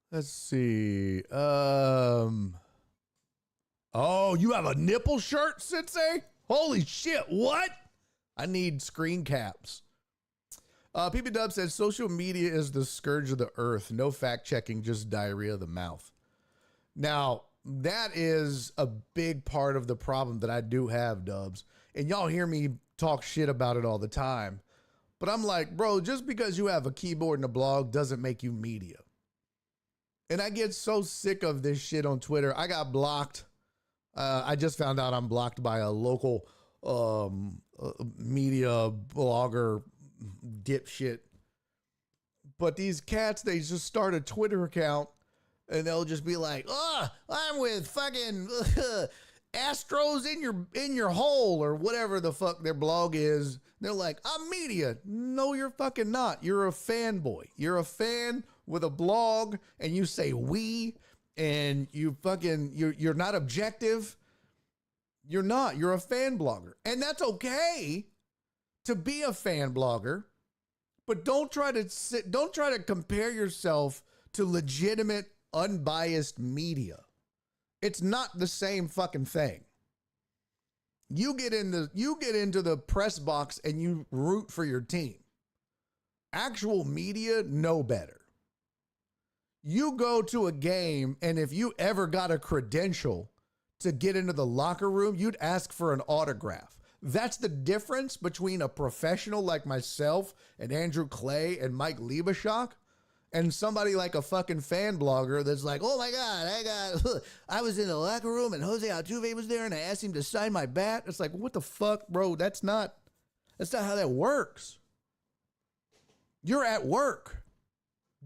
S2: Let's see. Oh, you have a nipple shirt, Sensei? Holy shit, what? I need screen caps. PB Dub says social media is the scourge of the earth. No fact checking, just diarrhea of the mouth. Now, that is a big part of the problem that I do have, Dubs. And y'all hear me talk shit about it all the time. But I'm like, bro, just because you have a keyboard and a blog doesn't make you media. And I get so sick of this shit on Twitter. I got blocked. I just found out I'm blocked by a local media blogger dipshit. But these cats, they just start a Twitter account and they'll just be like, oh, I'm with fucking Astros in your hole, or whatever the fuck their blog is. They're like, I'm media. No, you're fucking not. You're a fanboy. You're a fan with a blog, and you say we, and you're not objective. You're not. You're a fan blogger. And that's okay to be a fan blogger, but don't try to compare yourself to legitimate, unbiased media. It's not the same fucking thing. You get into the press box and you root for your team. Actual media know better. You go to a game, and if you ever got a credential to get into the locker room, you'd ask for an autograph. That's the difference between a professional like myself and Andrew Clay and Mike Liebeshock and somebody like a fucking fan blogger that's like, oh my God, I was in the locker room and Jose Altuve was there and I asked him to sign my bat. It's like, what the fuck, bro? That's not how that works. You're at work.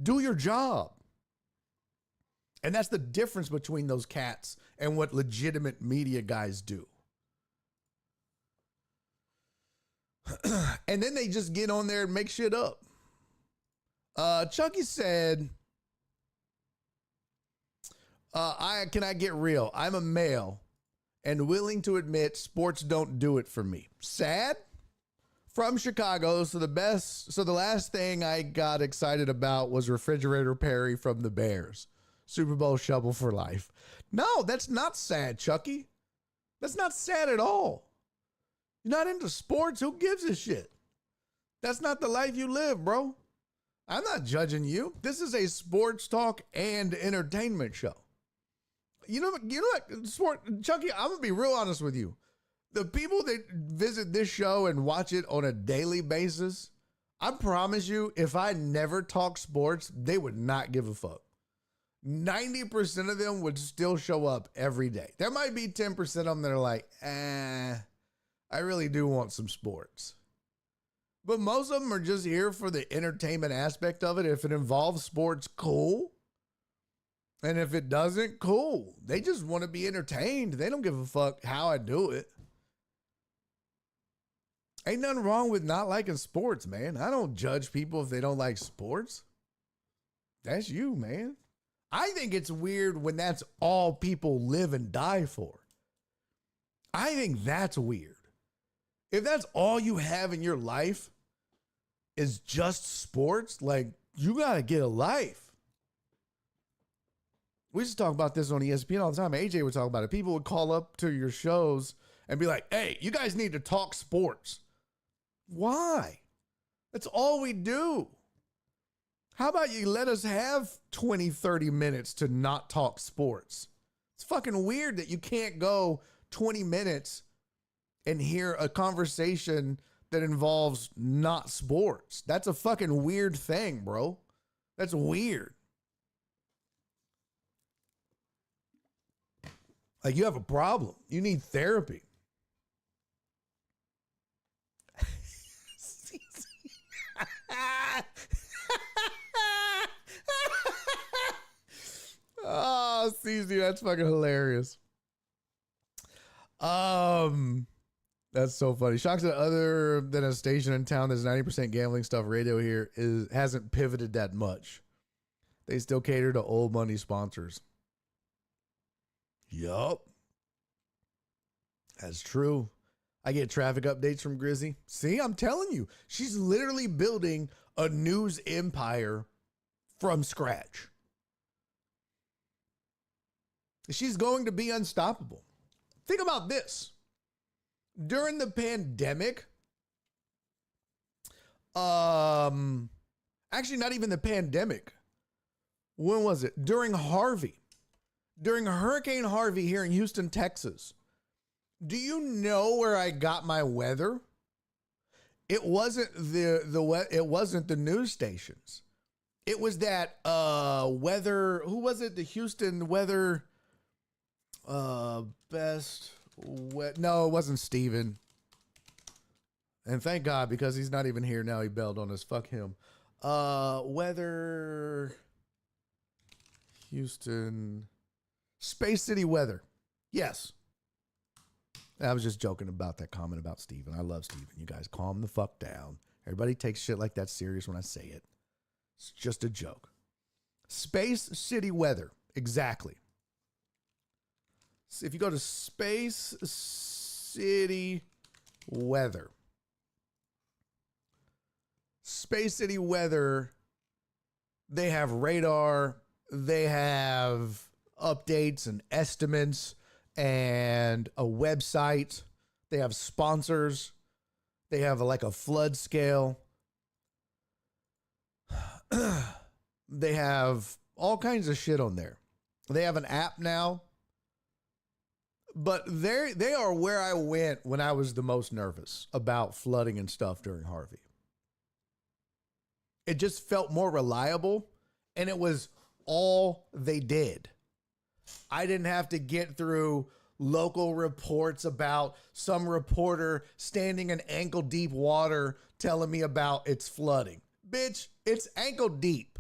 S2: Do your job. And that's the difference between those cats and what legitimate media guys do. And then they just get on there and make shit up. Chucky said, can I get real? I'm a male and willing to admit sports don't do it for me. Sad? From Chicago, so the last thing I got excited about was Refrigerator Perry from the Bears. Super Bowl shovel for life. No, that's not sad, Chucky. That's not sad at all. You're not into sports. Who gives a shit? That's not the life you live, bro. I'm not judging you. This is a sports talk and entertainment show. You know what, Chucky, I'm going to be real honest with you. The people that visit this show and watch it on a daily basis, I promise you, if I never talk sports, they would not give a fuck. 90% of them would still show up every day. There might be 10% of them that are like, I really do want some sports. But most of them are just here for the entertainment aspect of it. If it involves sports, cool. And if it doesn't, cool. They just want to be entertained. They don't give a fuck how I do it. Ain't nothing wrong with not liking sports, man. I don't judge people if they don't like sports. That's you, man. I think it's weird when that's all people live and die for. I think that's weird. If that's all you have in your life is just sports, like, you got to get a life. We used to talk about this on ESPN all the time. AJ would talk about it. People would call up to your shows and be like, hey, you guys need to talk sports. Why? That's all we do. How about you let us have 20, 30 minutes to not talk sports? It's fucking weird that you can't go 20 minutes and hear a conversation that involves not sports. That's a fucking weird thing, bro. That's weird. Like, you have a problem. You need therapy. Oh, CZ, that's fucking hilarious. That's so funny. Shocks that other than a station in town that's 90% gambling stuff, radio here hasn't pivoted that much. They still cater to old money sponsors. Yup. That's true. I get traffic updates from Grizzy. See, I'm telling you, she's literally building a news empire from scratch. She's going to be unstoppable. Think about this. During the pandemic, actually not even the pandemic. When was it? During Harvey. During Hurricane Harvey here in Houston, Texas. Do you know where I got my weather? It wasn't it wasn't the news stations. It was that weather, who was it? The Houston weather best no, it wasn't Steven. And thank God, because he's not even here now. He bailed on us. Fuck him. Weather Houston Space City Weather. Yes. I was just joking about that comment about Steven. I love Steven. You guys calm the fuck down. Everybody takes shit like that serious when I say it. It's just a joke. Space City Weather. Exactly. So if you go to Space City Weather. Space City Weather, they have radar. They have updates and estimates and a website. They have sponsors. They have like a flood scale. They have all kinds of shit on there. They have an app now. But they are where I went when I was the most nervous about flooding and stuff during Harvey. It just felt more reliable, and it was all they did. I didn't have to get through local reports about some reporter standing in ankle deep water telling me about it's flooding. Bitch, it's ankle deep.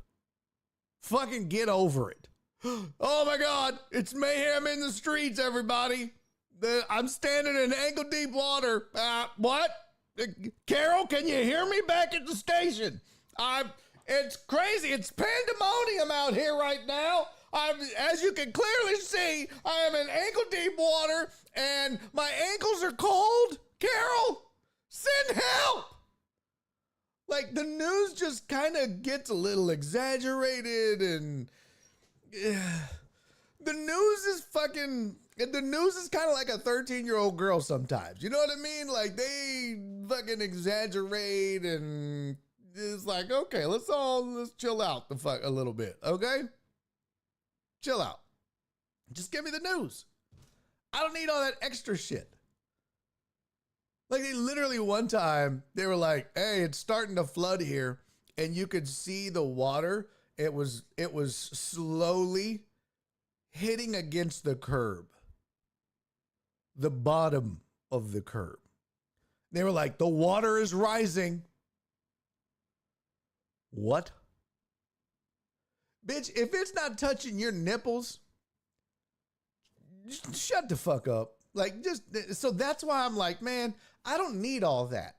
S2: Fucking get over it. Oh my God, it's mayhem in the streets, everybody. I'm standing in ankle deep water. What? Carol, can you hear me back at the station? It's crazy. It's pandemonium out here right now. As you can clearly see, I am in ankle deep water and my ankles are cold. Carol, send help. Like, the news just kind of gets a little exaggerated, and the news is kind of like a 13-year-old girl sometimes. You know what I mean? Like, they fucking exaggerate, and it's like, okay, let's chill out a little bit, okay? Chill out. Just give me the news. I don't need all that extra shit. Like, they literally one time, they were like, hey, it's starting to flood here. And you could see the water. It was slowly hitting against the curb. The bottom of the curb. They were like, the water is rising. What? Bitch, if it's not touching your nipples, just shut the fuck up. Like, so that's why I'm like, man, I don't need all that.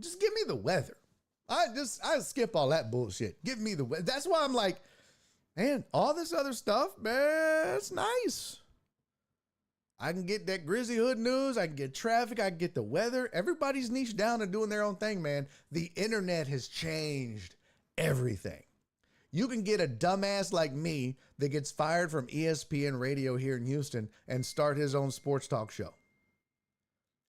S2: Just give me the weather. I skip all that bullshit. Give me the weather. That's why I'm like, man, all this other stuff, man, it's nice. I can get that Grizzly Hood news. I can get traffic. I can get the weather. Everybody's niched down and doing their own thing, man. The internet has changed everything. You can get a dumbass like me that gets fired from ESPN radio here in Houston and start his own sports talk show.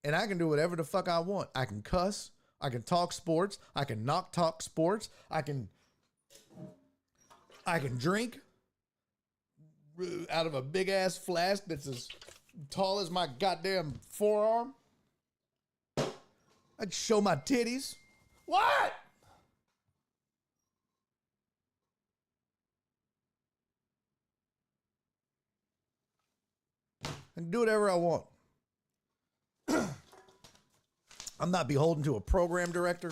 S2: And I can do whatever the fuck I want. I can cuss. I can talk sports. I can not talk sports. I can I can drink out of a big ass flask that's as tall as my goddamn forearm. I can show my titties. What? I can do whatever I want. I'm not beholden to a program director.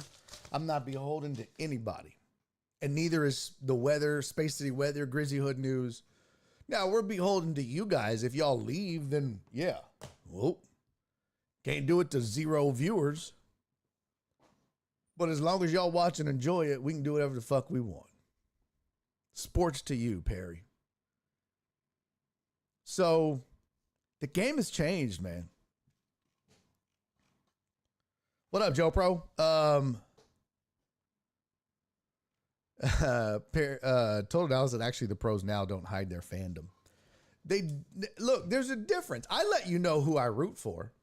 S2: I'm not beholden to anybody. And neither is the weather, Space City Weather, Grizzly Hood News. Now, we're beholden to you guys. If y'all leave, then yeah. Well, can't do it to 0 viewers. But as long as y'all watch and enjoy it, we can do whatever the fuck we want. Sports to you, Perry. So, the game has changed, man. What up, Joe Pro? Total Dallas that actually the pros now don't hide their fandom. Look, there's a difference. I let you know who I root for.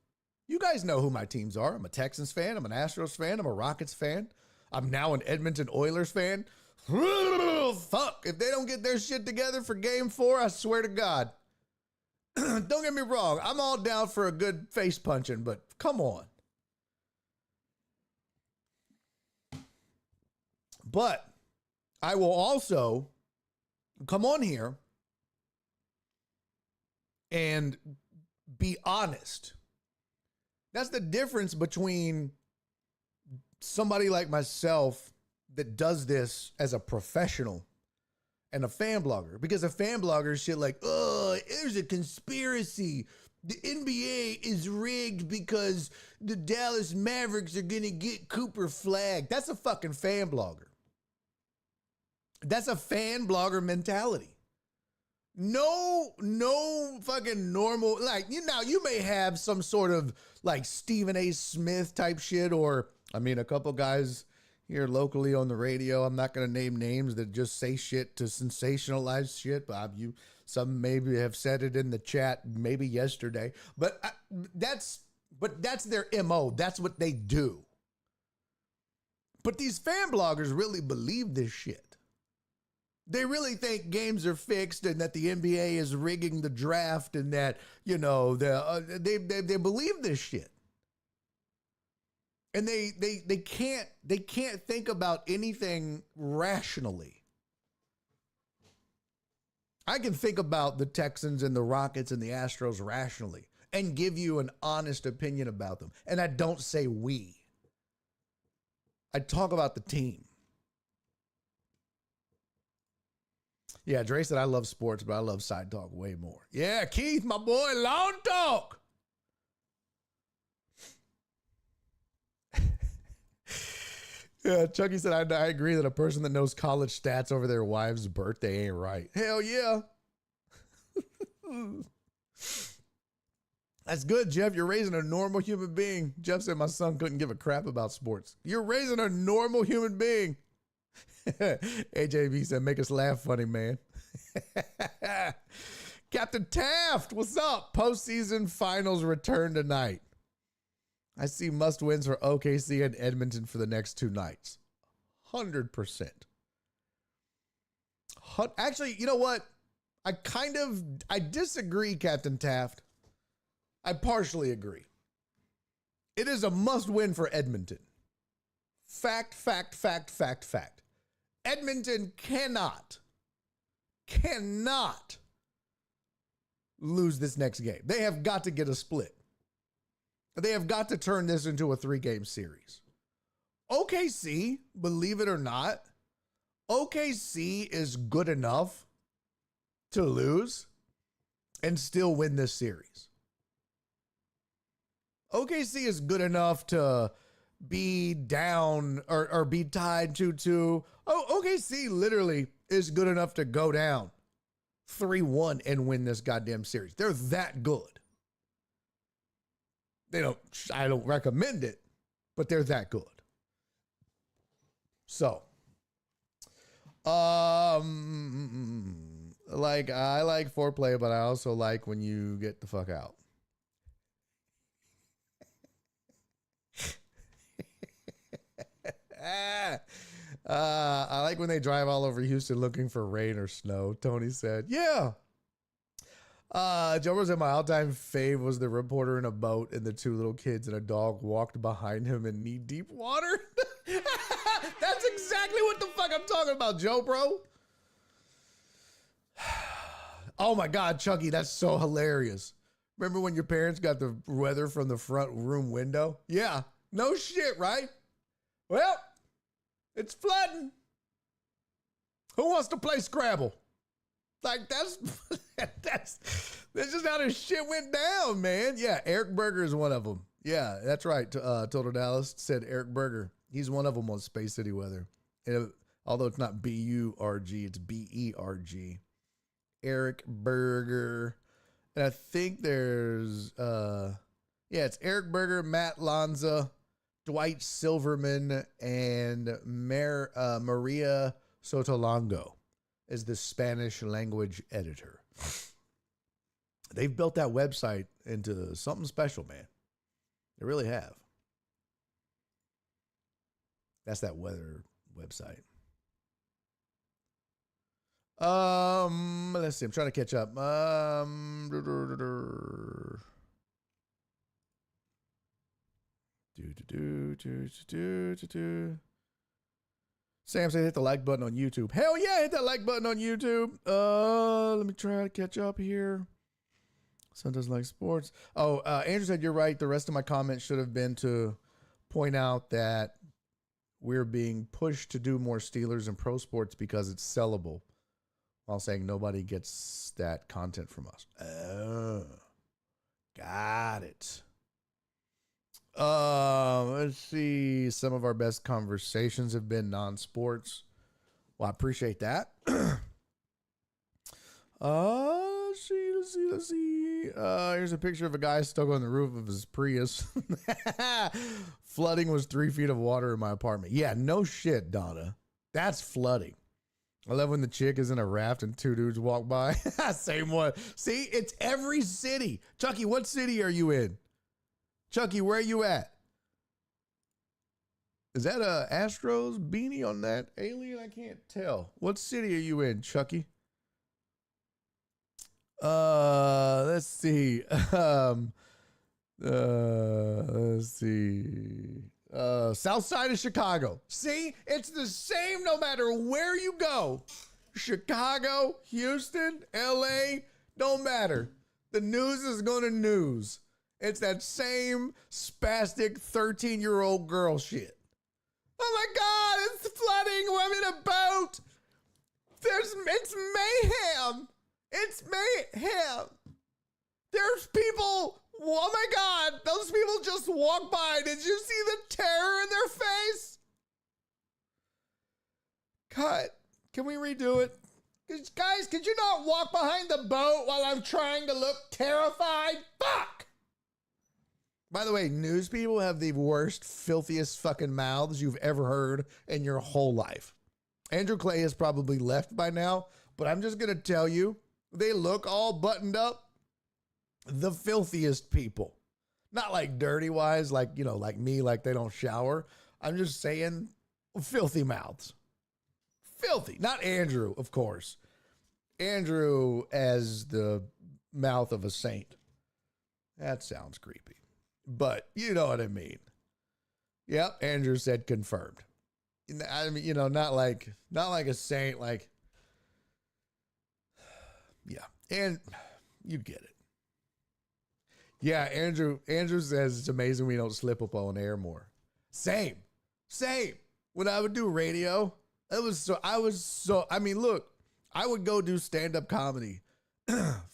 S2: You guys know who my teams are. I'm a Texans fan. I'm an Astros fan. I'm a Rockets fan. I'm now an Edmonton Oilers fan. Fuck. If they don't get their shit together for game 4, I swear to God. Don't get me wrong. I'm all down for a good face punching, but come on. But I will also come on here and be honest. That's the difference between somebody like myself that does this as a professional and a fan blogger. Because a fan blogger is shit like, oh, there's a conspiracy. The NBA is rigged because the Dallas Mavericks are going to get Cooper flagged. That's a fucking fan blogger. That's a fan blogger mentality. No fucking normal, like, you know, you may have some sort of like Stephen A. Smith type shit, or, I mean, a couple guys here locally on the radio, I'm not going to name names, that just say shit to sensationalize shit, but some maybe have said it in the chat maybe yesterday, but that's their MO. That's what they do. But these fan bloggers really believe this shit. They really think games are fixed and that the NBA is rigging the draft and that, you know, they believe this shit. And they can't think about anything rationally. I can think about the Texans and the Rockets and the Astros rationally and give you an honest opinion about them. And I don't say we. I talk about the team. Yeah, Dre said, I love sports, but I love side talk way more. Yeah, Keith, my boy, long talk. Yeah, Chucky said, I agree that a person that knows college stats over their wife's birthday ain't right. Hell yeah. That's good, Jeff. You're raising a normal human being. Jeff said my son couldn't give a crap about sports. You're raising a normal human being. AJB said, make us laugh funny, man. Captain Taft, what's up? Postseason finals return tonight. I see must wins for OKC and Edmonton for the next 2 nights. 100%. Actually, you know what? I disagree, Captain Taft. I partially agree. It is a must win for Edmonton. Fact. Edmonton cannot lose this next game. They have got to get a split. They have got to turn this into a 3-game series. OKC, believe it or not, OKC is good enough to lose and still win this series. OKC is good enough to be down or be tied 2-2. OKC literally is good enough to go down 3-1 and win this goddamn series. They're that good. I don't recommend it, but they're that good. So, I like foreplay, but I also like when you get the fuck out. I like when they drive all over Houston looking for rain or snow. Tony said, yeah. Joe said my all-time fave was the reporter in a boat and the two little kids and a dog walked behind him in knee-deep water. That's exactly what the fuck I'm talking about, Joe, bro. Oh my God, Chucky, that's so hilarious. Remember when your parents got the weather from the front room window? Yeah, no shit, right? Well, it's flooding. Who wants to play Scrabble? Like, that's just how this shit went down, man. Yeah, Eric Berger is one of them. Yeah, that's right. Total Dallas said Eric Berger. He's one of them on Space City Weather. Although it's not B-U-R-G, it's B-E-R-G. Eric Berger. And I think there's, it's Eric Berger, Matt Lanza, Dwight Silverman, and Maria Sotolongo is the Spanish language editor. They've built that website into something special, man. They really have. That's that weather website. Let's see. I'm trying to catch up. Sam said hit the like button on YouTube. Hell yeah, hit that like button on YouTube. Let me try to catch up here. Son doesn't like sports. Oh, Andrew said you're right. The rest of my comments should have been to point out that we're being pushed to do more Steelers and pro sports because it's sellable, while saying nobody gets that content from us. Oh, got it. Let's see. Some of our best conversations have been non-sports. Well, I appreciate that. Let's see. Here's a picture of a guy stuck on the roof of his Prius. Flooding was 3 feet of water in my apartment. Yeah, no shit, Donna. That's flooding. I love when the chick is in a raft and two dudes walk by. Same one. See, it's every city. Chucky, what city are you in? Chucky, where are you at? Is that a Astros beanie on that alien? I can't tell. What city are you in, Chucky? Let's see. Let's see. South side of Chicago. See, it's the same no matter where you go. Chicago, Houston, LA, don't matter. The news is gonna news. It's that same spastic 13-year-old girl shit. Oh my God, it's flooding. I'm in a boat. It's mayhem. It's mayhem. There's people. Oh my God, those people just walked by. Did you see the terror in their face? Cut. Can we redo it? Guys, could you not walk behind the boat while I'm trying to look terrified? Fuck. By the way, news people have the worst, filthiest fucking mouths you've ever heard in your whole life. Andrew Clay is probably left by now, but I'm just going to tell you, they look all buttoned up. The filthiest people. Not like dirty wise, like, you know, like me, like they don't shower. I'm just saying filthy mouths. Filthy. Not Andrew, of course. Andrew as the mouth of a saint. That sounds creepy. But you know what I mean. Yep, Andrew said confirmed. I mean, you know, not like a saint, like, yeah. And you get it. Yeah, Andrew says it's amazing we don't slip up on air more. Same. When I would do radio, I mean, look, I would go do stand-up comedy.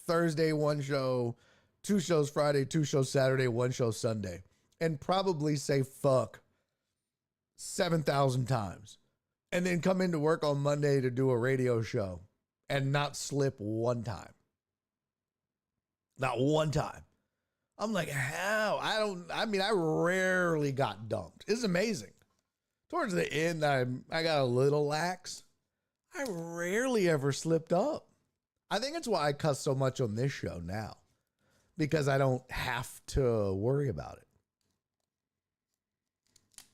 S2: Thursday, one show, 2 shows Friday, 2 shows Saturday, 1 show Sunday, and probably say fuck 7,000 times. And then come into work on Monday to do a radio show and not slip one time. Not one time. I'm like, how? I rarely got dumped. It's amazing. Towards the end, I got a little lax. I rarely ever slipped up. I think it's why I cuss so much on this show now, because I don't have to worry about it.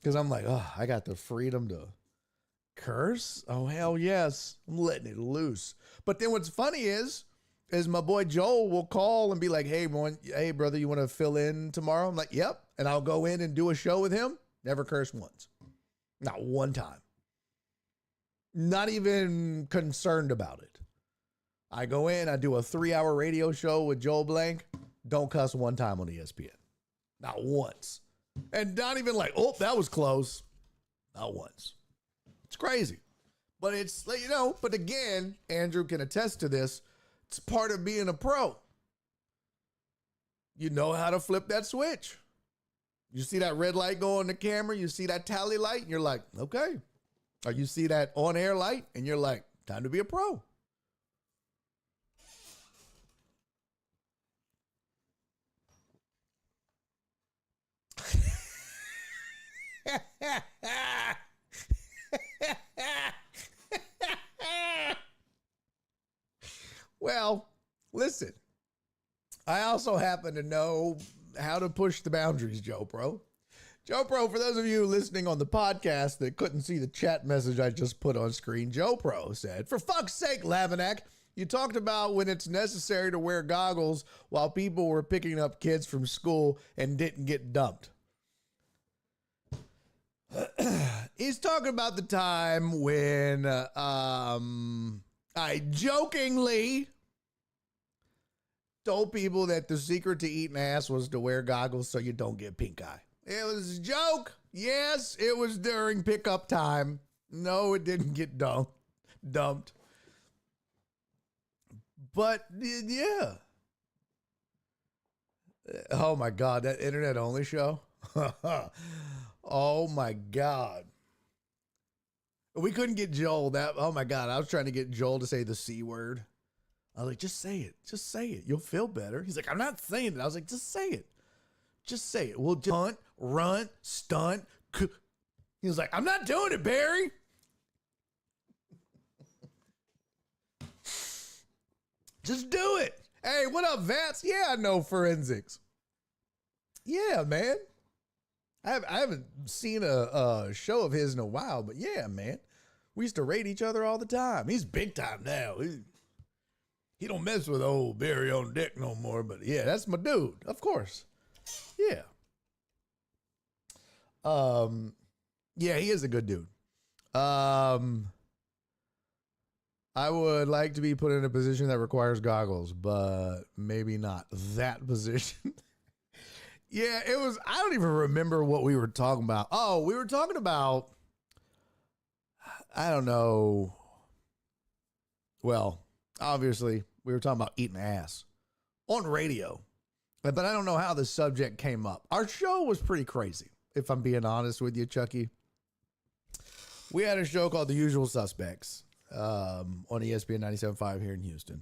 S2: Because I'm like, oh, I got the freedom to Curse? Oh, hell yes. I'm letting it loose. But then what's funny is my boy Joel will call and be like, hey, brother, you want to fill in tomorrow? I'm like, yep. And I'll go in and do a show with him. Never curse once. Not one time. Not even concerned about it. I go in, I do a 3-hour radio show with Joel Blank. Don't cuss one time on ESPN. Not once. And not even like, oh, that was close. Not once. It's crazy. But it's, but again, Andrew can attest to this. It's part of being a pro. You know how to flip that switch. You see that red light go on the camera, you see that tally light, and you're like, okay. Or you see that on-air light, and you're like, time to be a pro. Well, listen, I also happen to know how to push the boundaries, Joe Pro. Joe Pro, for those of you listening on the podcast that couldn't see the chat message I just put on screen, Joe Pro said, for fuck's sake, Lavinack, you talked about when it's necessary to wear goggles while people were picking up kids from school and didn't get dumped. He's talking about the time when I jokingly told people that the secret to eating ass was to wear goggles so you don't get pink eye. It was a joke. Yes, it was during pickup time. No, it didn't get dumped. But yeah. Oh my God, that internet only show. Oh my God. We couldn't get Joel oh my God. I was trying to get Joel to say the C word. I was like, just say it. Just say it. You'll feel better. He's like, I'm not saying it. I was like, just say it. Just say it. We'll just hunt, run, stunt. He was like, I'm not doing it, Barry. Just do it. Hey, what up, Vance? Yeah, I know forensics. Yeah, man. I haven't seen a show of his in a while, but yeah, man. We used to raid each other all the time. He's big time now. He don't mess with old Barry on deck no more, but yeah, that's my dude. Of course. Yeah. Yeah, he is a good dude. I would like to be put in a position that requires goggles, but maybe not that position. Yeah, it was, I don't even remember what we were talking about. Oh, we were talking about, I don't know. Well, obviously, we were talking about eating ass on radio, but I don't know how the subject came up. Our show was pretty crazy, if I'm being honest with you, Chucky. We had a show called The Usual Suspects on ESPN 97.5 here in Houston.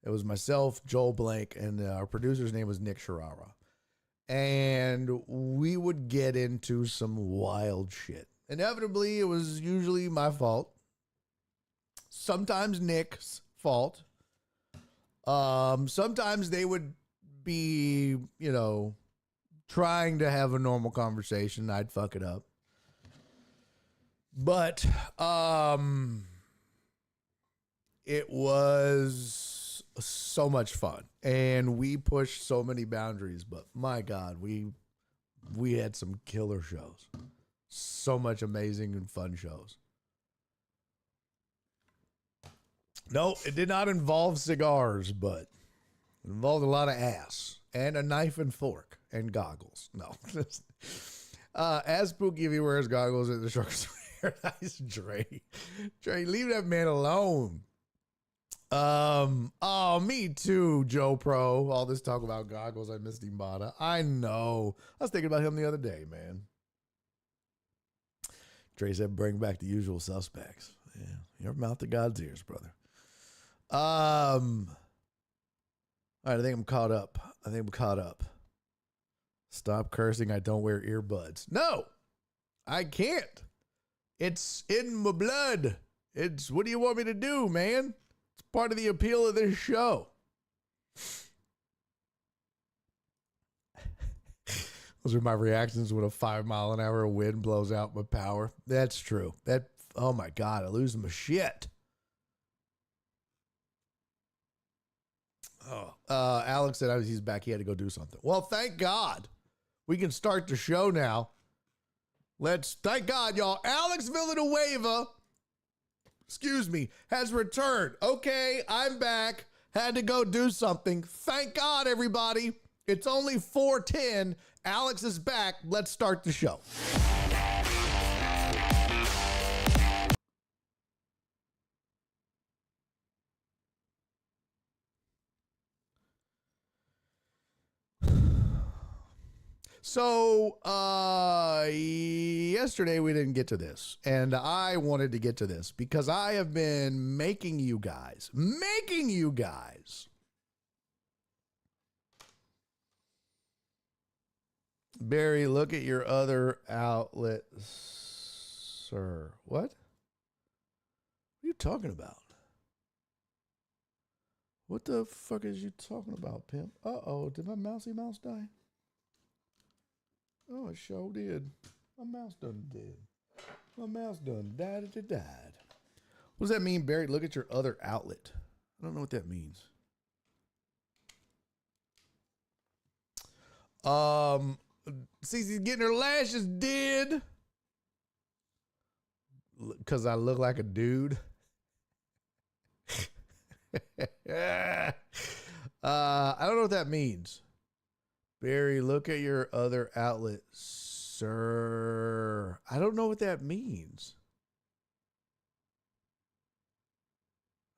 S2: It was myself, Joel Blank, and our producer's name was Nick Sharara. And we would get into some wild shit. Inevitably, it was usually my fault. Sometimes Nick's fault. Sometimes they would be, trying to have a normal conversation. I'd fuck it up. But it was so much fun, and we pushed so many boundaries. But my God, we had some killer shows, so much amazing and fun shows. No, it did not involve cigars, but it involved a lot of ass and a knife and fork and goggles. No, as spooky if he wears goggles at the Sharks Paradise. Dre, leave that man alone. Oh, me too, Joe Pro. All this talk about goggles, I missed Imbata. I know. I was thinking about him the other day, man. Dre said, bring back The Usual Suspects. Yeah, your mouth to God's ears, brother. All right, I think I'm caught up. Stop cursing. I don't wear earbuds. No, I can't. It's in my blood. What do you want me to do, man? It's part of the appeal of this show. Those are my reactions when a 5-mile-an-hour wind blows out my power. That's true. That Oh my God, I lose my shit. Oh, Alex said he's back. He had to go do something. Well, thank God we can start the show now. Thank God, y'all. Alex Villanueva, has returned. Okay, I'm back. Had to go do something. Thank God, everybody. It's only 4:10. Alex is back. Let's start the show. So, yesterday we didn't get to this, and I wanted to get to this because I have been making you guys. Barry, look at your other outlet, sir. What? What are you talking about? What the fuck is you talking about, pimp? Uh-oh, did my mousy mouse die? Oh, it sure did. My mouse done dead. My mouse done died. What does that mean, Barry? Look at your other outlet. I don't know what that means. Cece's getting her lashes did. Because I look like a dude. I don't know what that means. Barry, look at your other outlet, sir. I don't know what that means.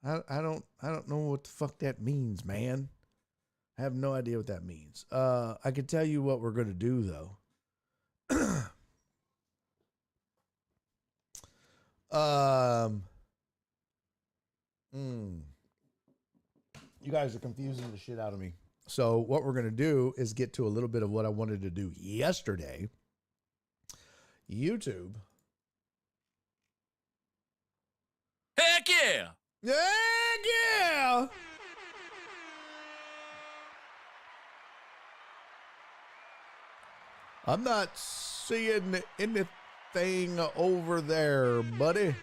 S2: I don't know what the fuck that means, man. I have no idea what that means. I can tell you what we're going to do, though. You guys are confusing the shit out of me. So what we're going to do is get to a little bit of what I wanted to do yesterday. YouTube.
S3: Heck yeah!
S2: Heck yeah! I'm not seeing anything over there, buddy.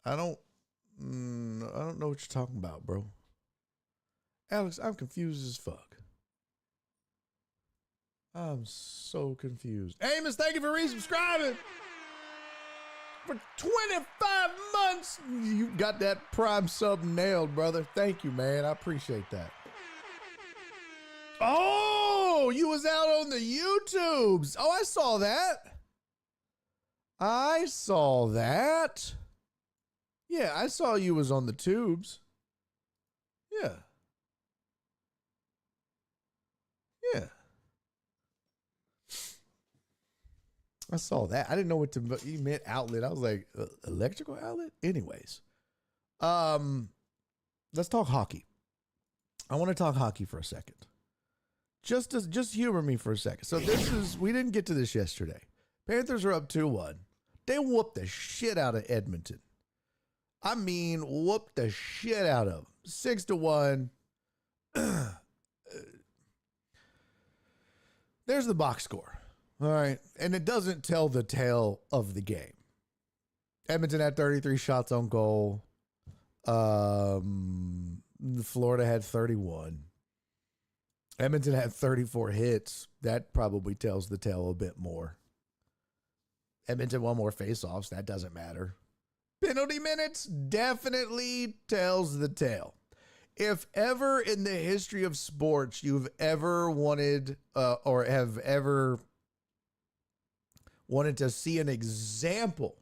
S2: I don't know what you're talking about, bro. Alex, I'm confused as fuck. I'm so confused. Amos, thank you for resubscribing. For 25 months, you got that Prime sub nailed, brother. Thank you, man. I appreciate that. Oh, you was out on the YouTubes. Oh, I saw that. Yeah, I saw you was on the tubes. Yeah. I saw that. I didn't know what you meant outlet. I was like, electrical outlet? Anyways. Let's talk hockey. I want to talk hockey for a second. Just humor me for a second. So we didn't get to this yesterday. Panthers are up 2-1. They whooped the shit out of Edmonton. I mean, whooped the shit out of them. 6-1. There's the box score. All right. And it doesn't tell the tale of the game. Edmonton had 33 shots on goal. Florida had 31. Edmonton had 34 hits. That probably tells the tale a bit more. Edmonton won more faceoffs. That doesn't matter. Penalty minutes definitely tells the tale. If ever in the history of sports you've ever wanted or have ever wanted to see an example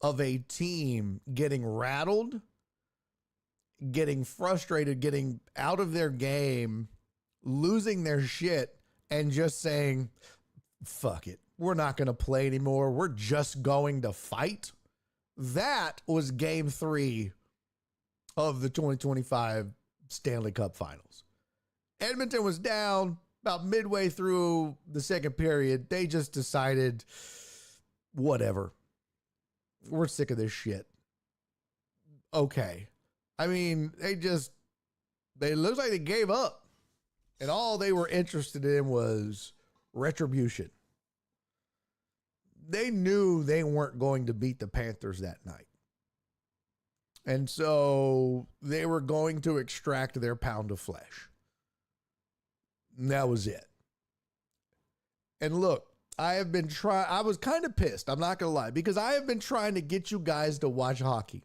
S2: of a team getting rattled, getting frustrated, getting out of their game, losing their shit, and just saying, fuck it, we're not going to play anymore, we're just going to fight. That was game 3 of the 2025 Stanley Cup Finals. Edmonton was down about midway through the second period. They just decided, whatever. We're sick of this shit. Okay. I mean, they just They looks like they gave up. And all they were interested in was retribution. They knew they weren't going to beat the Panthers that night. And so they were going to extract their pound of flesh. And that was it. And look, I was kind of pissed, I'm not going to lie, because I have been trying to get you guys to watch hockey.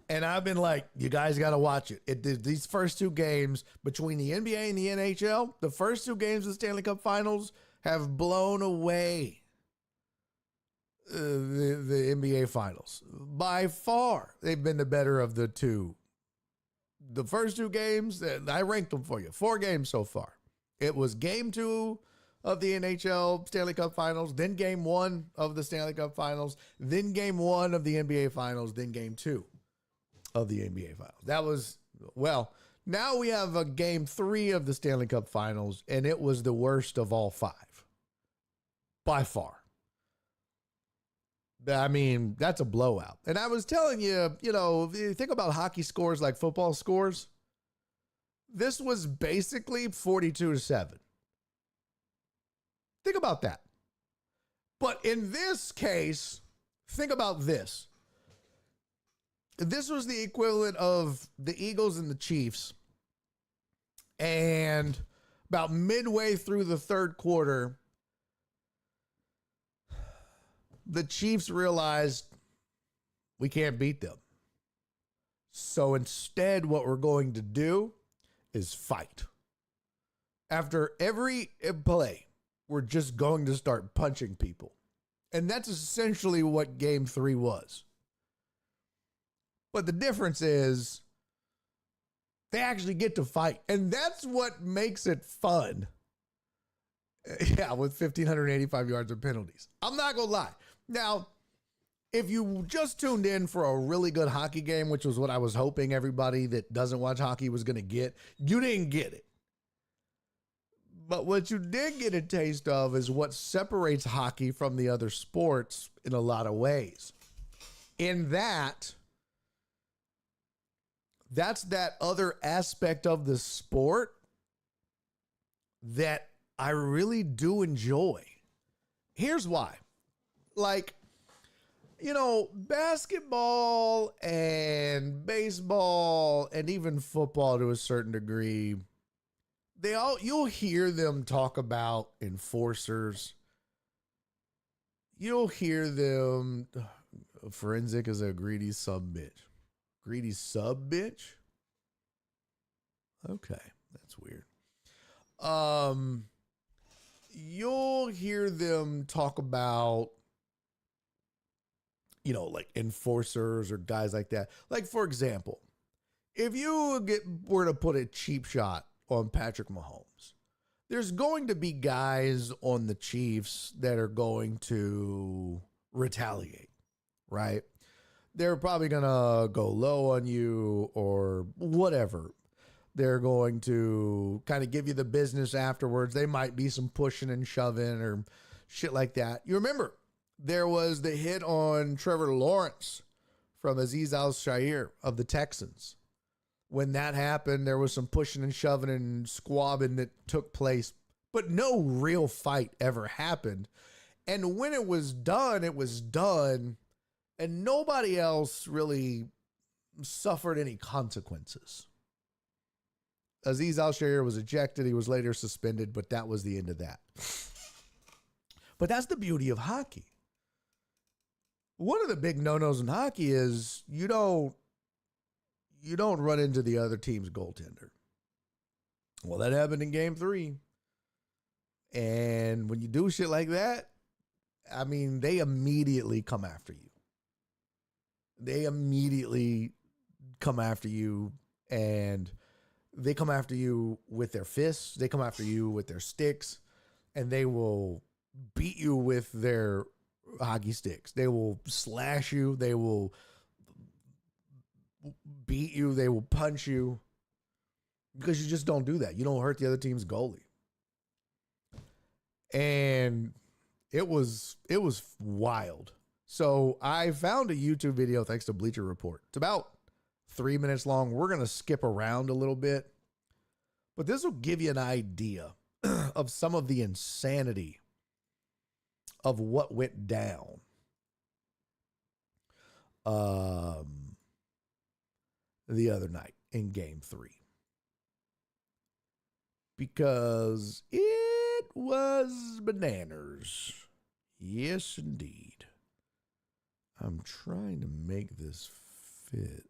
S2: And I've been like, you guys got to watch it. These first two games between the NBA and the NHL, the first two games of the Stanley Cup Finals have blown away the NBA Finals. By far, they've been the better of the two. The first two games, I ranked them for you. 4 games so far. It was game 2 of the NHL Stanley Cup Finals, then game 1 of the Stanley Cup Finals, then game 1 of the NBA Finals, then game 2 of the NBA Finals. That was, well, now we have a game 3 of the Stanley Cup Finals, and it was the worst of all 5. By far. I mean, that's a blowout. And I was telling you, you know, if you think about hockey scores like football scores, this was basically 42-7. Think about that. But in this case, think about this. This was the equivalent of the Eagles and the Chiefs. And about midway through the third quarter, the Chiefs realized we can't beat them. So instead, what we're going to do is fight. After every play, we're just going to start punching people. And that's essentially what game 3 was. But the difference is they actually get to fight. And that's what makes it fun. Yeah, with 1,585 yards of penalties. I'm not going to lie. Now, if you just tuned in for a really good hockey game, which was what I was hoping everybody that doesn't watch hockey was going to get, you didn't get it. But what you did get a taste of is what separates hockey from the other sports in a lot of ways. In that, that's that other aspect of the sport that I really do enjoy. Here's why. Like, you know, basketball and baseball and even football to a certain degree, you'll hear them talk about enforcers. You'll hear them, forensic is a greedy sub bitch. Greedy sub bitch? Okay, that's weird. You'll hear them talk about, you know, like enforcers or guys like that. Like, for example, if you were to put a cheap shot on Patrick Mahomes, there's going to be guys on the Chiefs that are going to retaliate, right? They're probably going to go low on you or whatever. They're going to kind of give you the business afterwards. They might be some pushing and shoving or shit like that. You remember, there was the hit on Trevor Lawrence from Azeez Al-Shaair of the Texans. When that happened, there was some pushing and shoving and squabbing that took place, but no real fight ever happened. And when it was done, and nobody else really suffered any consequences. Azeez Al-Shaair was ejected. He was later suspended, but that was the end of that. But that's the beauty of hockey. One of the big no-nos in hockey is you don't run into the other team's goaltender. Well, that happened in game 3. And when you do shit like that, I mean, they immediately come after you. They immediately come after you, and they come after you with their fists. They come after you with their sticks, and they will beat you with their hockey sticks. They will slash you. They will beat you. They will punch you because you just don't do that. You don't hurt the other team's goalie. And it was wild. So I found a YouTube video, thanks to Bleacher Report. It's about 3 minutes long. We're going to skip around a little bit, but this will give you an idea of some of the insanity of what went down. The other night in Game 3. Because it was bananas. Yes, indeed. I'm trying to make this fit.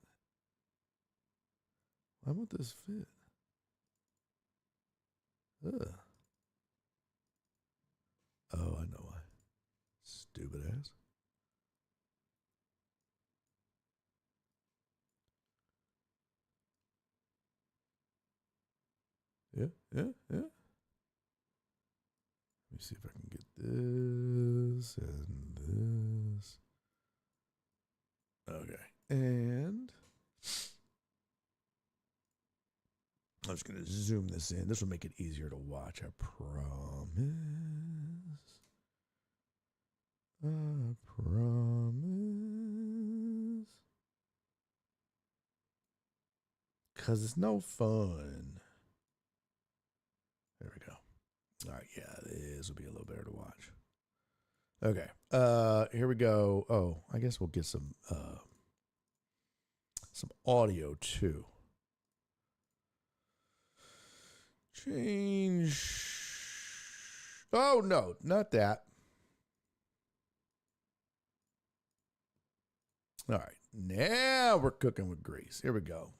S2: Why won't this fit? Ugh. Oh, I know why. Stupid ass. Yeah. Let me see if I can get this and this. Okay. And I'm just going to zoom this in. This will make it easier to watch, I promise. I promise. Because it's no fun. There we go. All right, yeah, this will be a little better to watch. Okay, here we go. Oh, I guess we'll get some audio too. Change. Oh no, not that. All right, now we're cooking with grease. Here we go.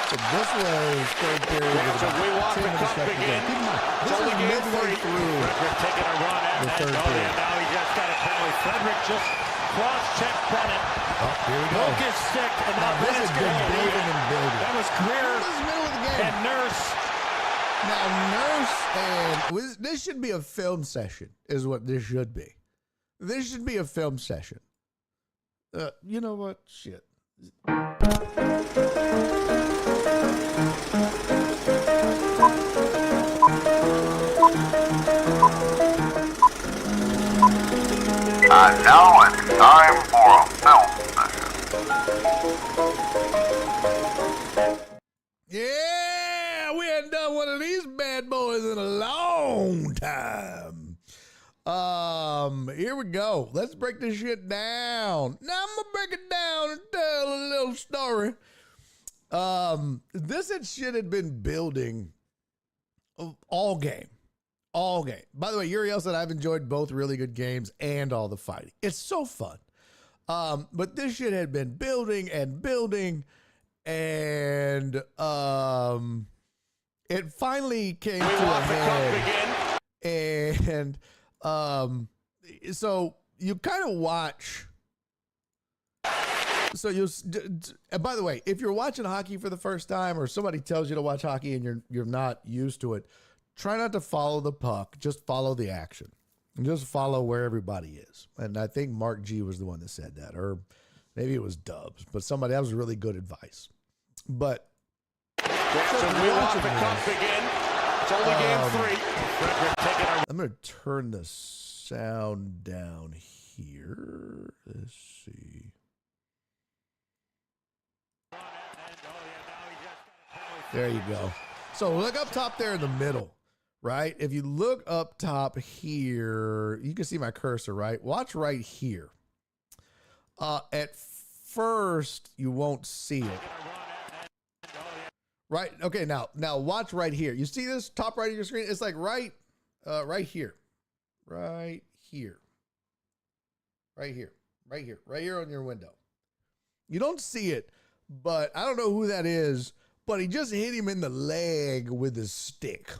S2: So this was third period.
S4: So we walk the cup again.
S2: Keep in mind, this is midway through
S4: Frederick taking a run at
S2: the third
S4: and
S2: period.
S4: now he just got a penalty. Frederick just cross-checked Bennett.
S2: Oh, here we go.
S4: Broke his stick, and
S2: Now
S4: now
S2: this
S4: Bennett's
S2: is
S4: going
S2: good
S4: to
S2: building and building.
S4: That was Greer
S2: This is the middle of the game.
S4: and Nurse.
S2: Now Nurse and this should be a film session, is what this should be. This should be a film session. You know what? Shit.
S5: And now it's time for a film session.
S2: Yeah, we hadn't done one of these bad boys in a long time. Here we go. Let's break this shit down. Now I'm gonna break it down and tell a little story. This shit had been building all game. All game. By the way, Uriel said I've enjoyed both really good games and all the fighting. It's so fun. But this shit had been building and building, and it finally came to a head. And so you kind of watch. So and by the way, if you're watching hockey for the first time, or somebody tells you to watch hockey and you're not used to it, try not to follow the puck. Just follow the action. And just follow where everybody is. And I think Mark G was the one that said that. Or maybe it was Dubs. But somebody, that was really good advice. But
S4: So we walk the cup again. It's only game 3. Frederick taking a
S2: I'm going to turn the sound down here. Let's see. There you go. So look up top there in the middle, right? If you look up top here, you can see my cursor, right? Watch right here. At first, you won't see it. Right? Okay, now watch right here. You see this top right of your screen? It's like right here. Right here. Right here. Right here. Right here on your window. You don't see it, but I don't know who that is. But he just hit him in the leg with his stick,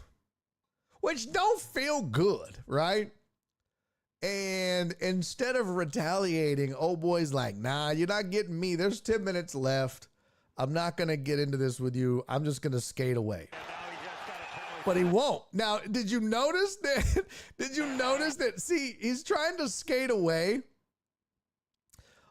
S2: which don't feel good, right? And instead of retaliating, old boy's like, nah, you're not getting me. There's 10 minutes left. I'm not going to get into this with you. I'm just going to skate away. But he won't. Now, did you notice that? See, he's trying to skate away.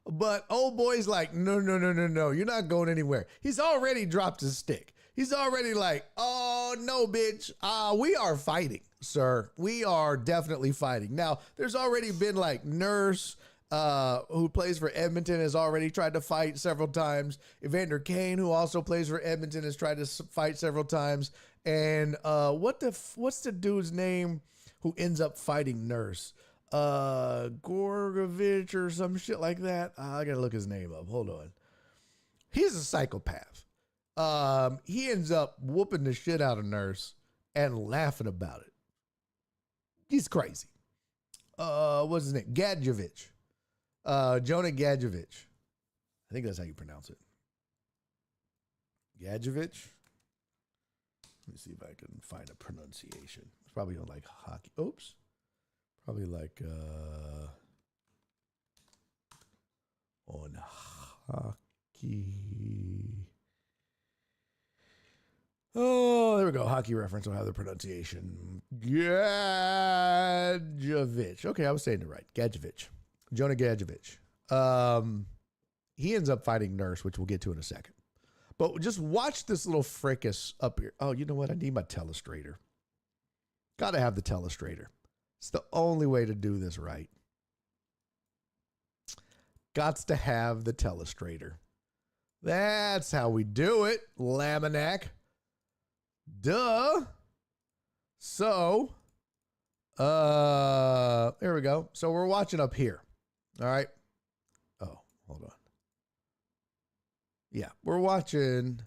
S2: But old boy's like, no, you're not going anywhere. He's already dropped his stick. He's already like, oh no, bitch. We are fighting, sir. We are definitely fighting. Now, there's already been like Nurse, who plays for Edmonton, has already tried to fight several times. Evander Kane, who also plays for Edmonton, has tried to fight several times. And what's the dude's name who ends up fighting Nurse? Gorgovich or some shit like that. I gotta look his name up. Hold on. He's a psychopath. He ends up whooping the shit out of Nurse and laughing about it. He's crazy. What's his name? Gadjevich. Jonah Gadjevich. I think that's how you pronounce it. Gadjevich. Let me see if I can find a pronunciation. It's probably on like hockey. Oops. Probably like on hockey. Oh, there we go. Hockey reference will have the pronunciation. Gadjevich. Okay, I was saying it right. Gadjevich. Jonah Gadjevich. He ends up fighting Nurse, which we'll get to in a second. But just watch this little fracas up here. Oh, you know what? I need my telestrator. Got to have the telestrator. It's the only way to do this right. Gots to have the telestrator. That's how we do it, Laminac. Duh. So, there we go. So we're watching up here. All right. Oh, hold on. Yeah, we're watching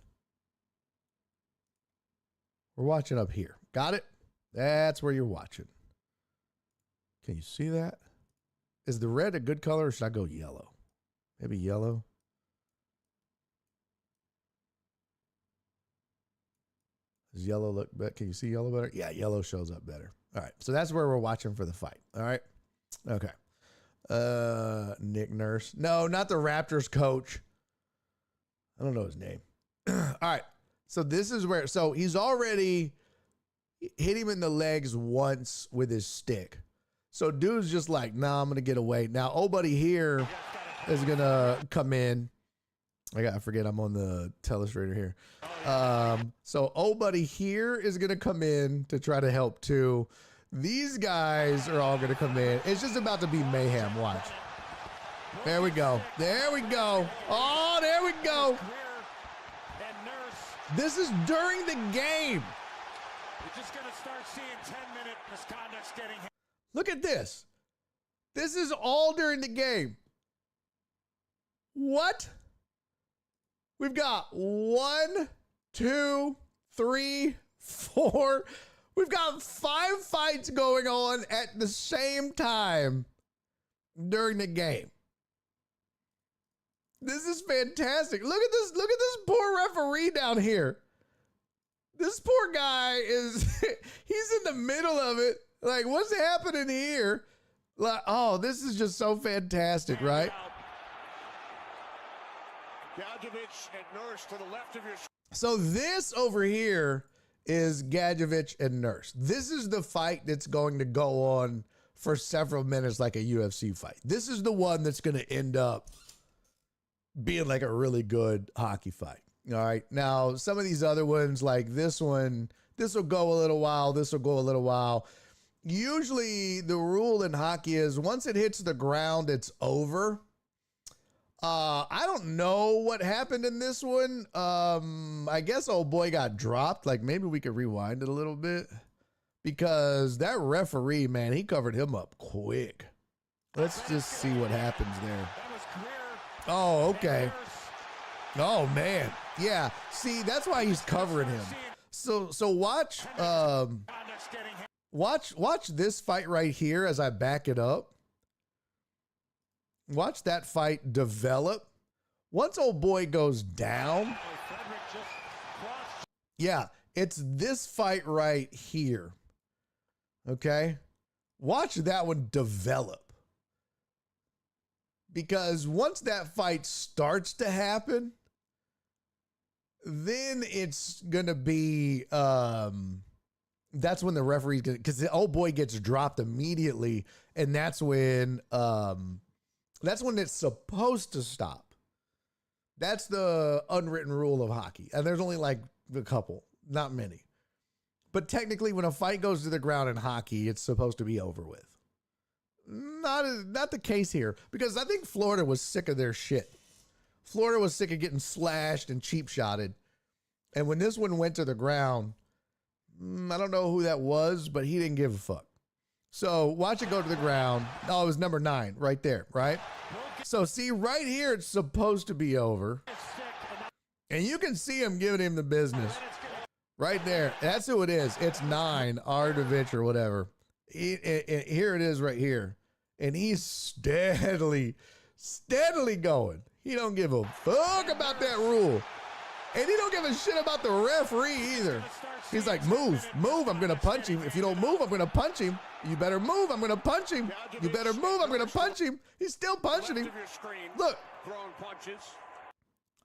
S2: up here. Got it? That's where you're watching. Can you see that? Is the red a good color or should I go yellow? Maybe yellow. Does yellow look better? Can you see yellow better? Yeah, yellow shows up better. All right. So that's where we're watching for the fight. All right. Okay. Nick Nurse. No, not the Raptors coach. I don't know his name. All right. So this is where, so he's already hit him in the legs once with his stick. So dude's just like, nah, I'm going to get away. Now, old buddy here is going to come in. I forget I'm on the telestrator here. So old buddy here is going to come in to try to help too. These guys are all going to come in. It's just about to be mayhem. Watch. There we go. There we go. Oh, there we go. This is during the game.
S4: You're just going to start seeing 10-minute misconducts getting.
S2: Look at this. This is all during the game. What? We've got 1, 2, 3, 4. We've got 5 fights going on at the same time during the game. This is fantastic. Look at this. Look at this poor referee down here. This poor guy is, he's in the middle of it. Like, what's happening here? Like, oh, this is just so fantastic, right?
S4: Gadjevich and Nurse to the left of your.
S2: So this over here is Gadjevich and Nurse. This is the fight that's going to go on for several minutes like a UFC fight. This is the one that's going to end up being like a really good hockey fight. All right. Now, some of these other ones, like this one, this will go a little while. This will go a little while. Usually the rule in hockey is once it hits the ground, it's over. I don't know what happened in this one. I guess old boy got dropped. Like maybe we could rewind it a little bit because that referee, man, he covered him up quick. Let's just see what happens there. Oh, okay. Oh man. Yeah. See, that's why he's covering him. So watch, watch this fight right here as I back it up. Watch that fight develop. Once old boy goes down, yeah, it's this fight right here. Okay? Watch that one develop. Because once that fight starts to happen, then it's going to be, that's when the referee's going to, because the old boy gets dropped immediately, and that's when it's supposed to stop. That's the unwritten rule of hockey. And there's only like a couple, not many. But technically, when a fight goes to the ground in hockey, it's supposed to be over with. Not the case here, because I think Florida was sick of their shit. Florida was sick of getting slashed and cheap shotted. And when this one went to the ground, I don't know who that was, but he didn't give a fuck. So watch it go to the ground. Oh, it was number 9 right there, right? So see, right here, it's supposed to be over. And you can see him giving him the business. Right there. That's who it is. It's 9, Ardovich or whatever. Here it is right here. And he's steadily going. He don't give a fuck about that rule. And he don't give a shit about the referee either. He's like, move, I'm going to punch him. If you don't move, I'm going to punch him. You better move, I'm going to punch him. You better move, I'm going to punch him. He's still punching him. Look.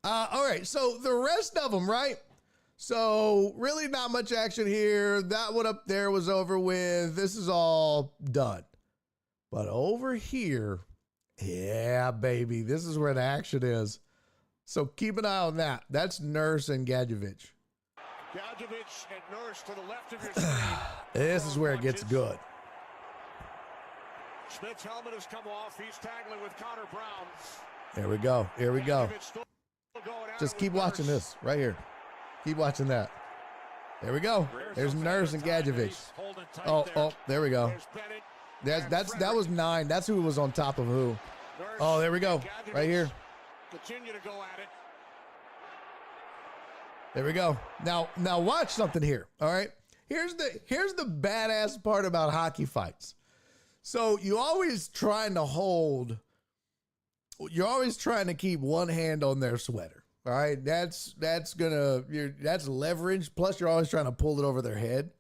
S2: All right, so the rest of them, right? So really not much action here. That one up there was over with. This is all done. But over here, yeah, baby, this is where the action is. So keep an eye on that. That's Nurse and Gadjevich.
S4: Gadjevich and Nurse to the left of your screen.
S2: This is where it gets good.
S4: Schmidt's helmet has come off. He's tackling with Connor Brown.
S2: There we go. Here we go. Just keep watching this right here. Keep watching that. There we go. There's Nurse and Gadjevich. Oh, there we go. That was 9. That's who was on top of who. Oh, there we go. Right here.
S4: Continue to go at it.
S2: There we go. Now watch something here. All right. Here's the badass part about hockey fights. So you're always trying to keep one hand on their sweater. All right. That's leverage. Plus you're always trying to pull it over their head.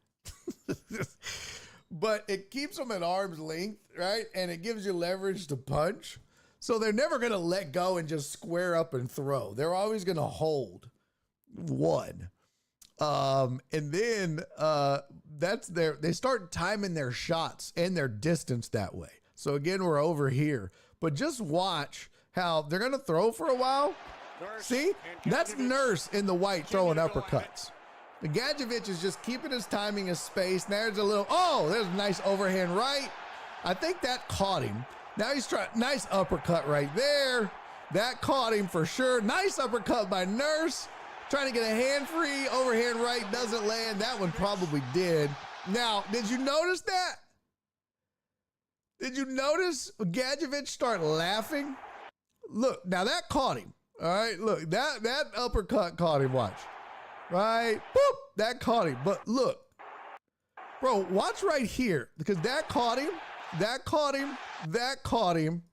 S2: But it keeps them at arm's length, right? And it gives you leverage to punch. So they're never going to let go and just square up and throw. They're always going to hold one. And then they start timing their shots and their distance that way. So again, we're over here. But just watch how they're going to throw for a while. See? That's Nurse in the white throwing uppercuts. The Gadjevich is just keeping his timing, his space. There's a nice overhand right. I think that caught him. Now he's trying, nice uppercut right there. That caught him for sure. Nice uppercut by Nurse. Trying to get a hand free, overhand right, doesn't land. That one probably did. Now, did you notice that? Did you notice Gadjevich start laughing? Look, now that caught him. All right, look, that uppercut caught him, watch. Right, boop, that caught him. But look, bro, watch right here, because that caught him, that caught him, that caught him.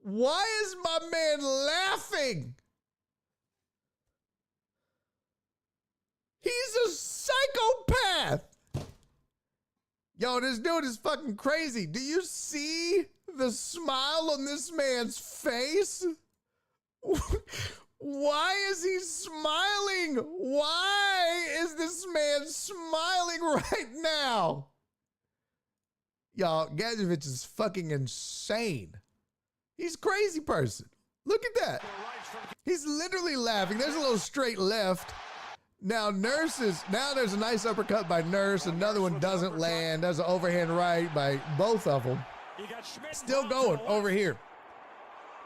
S2: Why is my man laughing? He's a psychopath. Yo, this dude is fucking crazy. Do you see the smile on this man's face? Why is he smiling? Why is this man smiling right now? Y'all, Gadjevich is fucking insane. He's a crazy person. Look at that. He's literally laughing. There's a little straight left. Now there's a nice uppercut by Nurse. Another one doesn't land. There's an overhand right by both of them. Still going over here.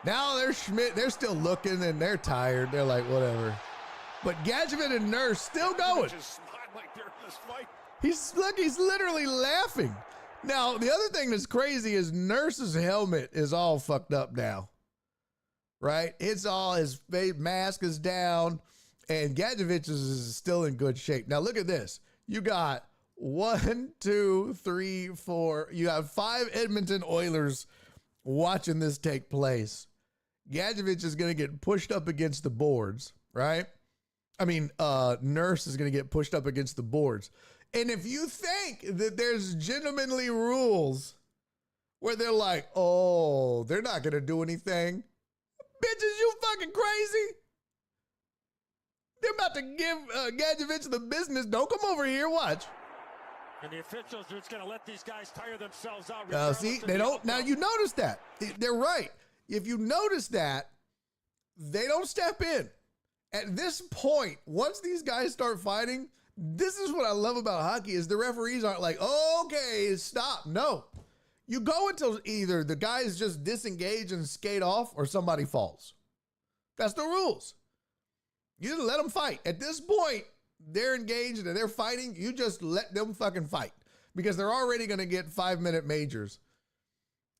S2: Now there's Schmidt. They're still looking and they're tired. They're like, whatever. But Gadjevich and Nurse still going. He's literally laughing. Now, the other thing that's crazy is Nurse's helmet is all fucked up now. Right? It's all, his mask is down. And Gadjevich is still in good shape. Now look at this. You got 1, 2, 3, 4. You have 5 Edmonton Oilers watching this take place. Gadjevich is going to get pushed up against the boards, right? I mean, Nurse is going to get pushed up against the boards. And if you think that there's gentlemanly rules where they're like, oh, they're not going to do anything. Bitches, you fucking crazy? They're about to give Gadjevich the business. Don't come over here. Watch.
S4: And the officials are just going to let these guys tire themselves out.
S2: See, they don't. Now, you notice that. They're right. If you notice that, they don't step in. At this point, once these guys start fighting, This is what I love about hockey is the referees aren't like, okay, stop. No. You go until either the guys just disengage and skate off or somebody falls. That's the rules. You just let them fight. At this point, they're engaged and they're fighting. You just let them fucking fight because they're already going to get 5-minute majors.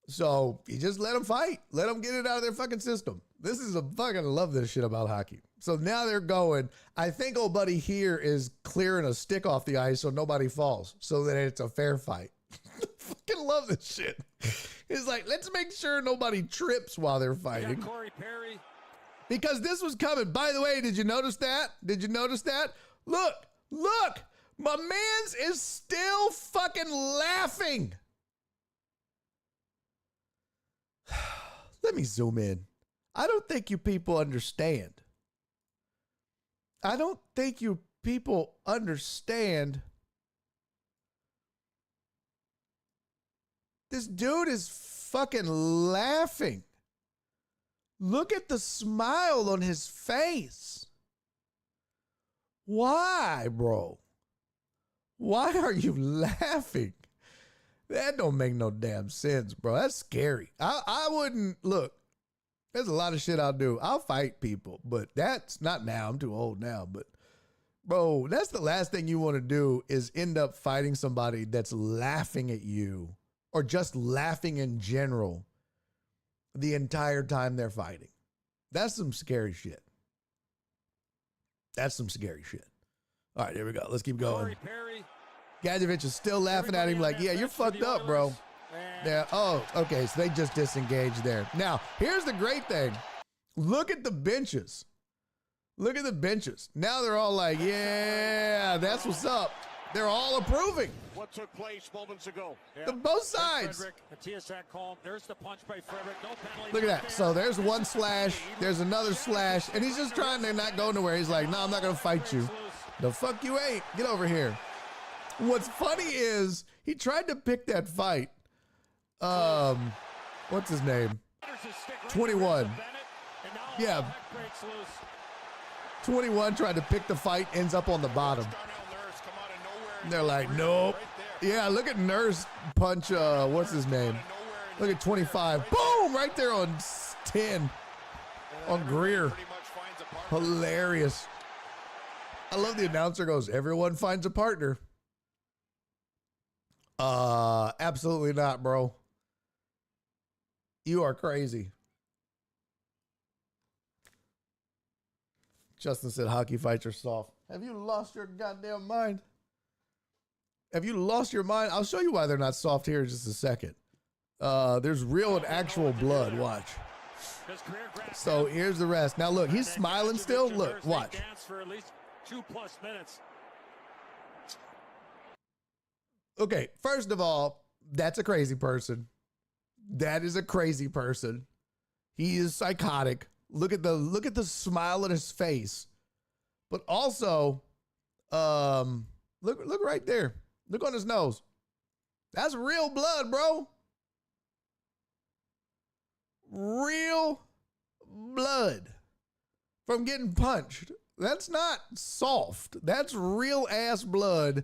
S2: So you just let them fight. Let them get it out of their fucking system. This is a fucking love this shit about hockey. So now they're going. I think old buddy here is clearing a stick off the ice so nobody falls so that it's a fair fight. Fucking love this shit. It's like, let's make sure nobody trips while they're fighting.
S4: Corey Perry.
S2: Because this was coming. By the way, did you notice that? Did you notice that? Look, my man's is still fucking laughing. Let me zoom in. I don't think you people understand. I don't think you people understand. This dude is fucking laughing. Look at the smile on his face. Why, bro? Why are you laughing? That don't make no damn sense, bro. That's scary. I wouldn't, look, there's a lot of shit I'll do. I'll fight people, but that's not now. I'm too old now, but bro, that's the last thing you want to do is end up fighting somebody that's laughing at you or just laughing in general the entire time they're fighting. That's some scary shit. That's some scary shit. All right, here we go. Let's keep going. Gadjevich is still laughing at him like, yeah, you're fucked up, bro. Yeah. Oh, okay. So they just disengaged there. Now, here's the great thing. Look at the benches. Look at the benches. Now they're all like, yeah, that's what's up. They're all approving.
S4: What took place moments ago?
S2: The both sides.
S4: There's the punch by Frederick. No penalty.
S2: Look at that. So there's one slash. There's another slash. And he's just trying to not go nowhere. He's like, no, I'm not going to fight you. The fuck you ain't. Get over here. What's funny is he tried to pick that fight. What's his name? 21. Yeah. 21 tried to pick the fight, ends up on the bottom. And they're like, nope. Yeah, look at Nurse punch, what's his name? Look at 25. Boom! Right there on 10. On Greer. Hilarious. I love the announcer goes, everyone finds a partner. Absolutely not, bro. You are crazy. Justin said hockey fights are soft. Have you lost your goddamn mind? Have you lost your mind? I'll show you why they're not soft here in just a second. There's real and actual blood. Watch. So here's the rest. Now look, he's smiling still. Look, watch. Okay, first of all, that's a crazy person. That is a crazy person. He is psychotic. Look at the smile on his face. But also, look right there. Look on his nose. That's real blood, bro. Real blood from getting punched. That's not soft. That's real ass blood.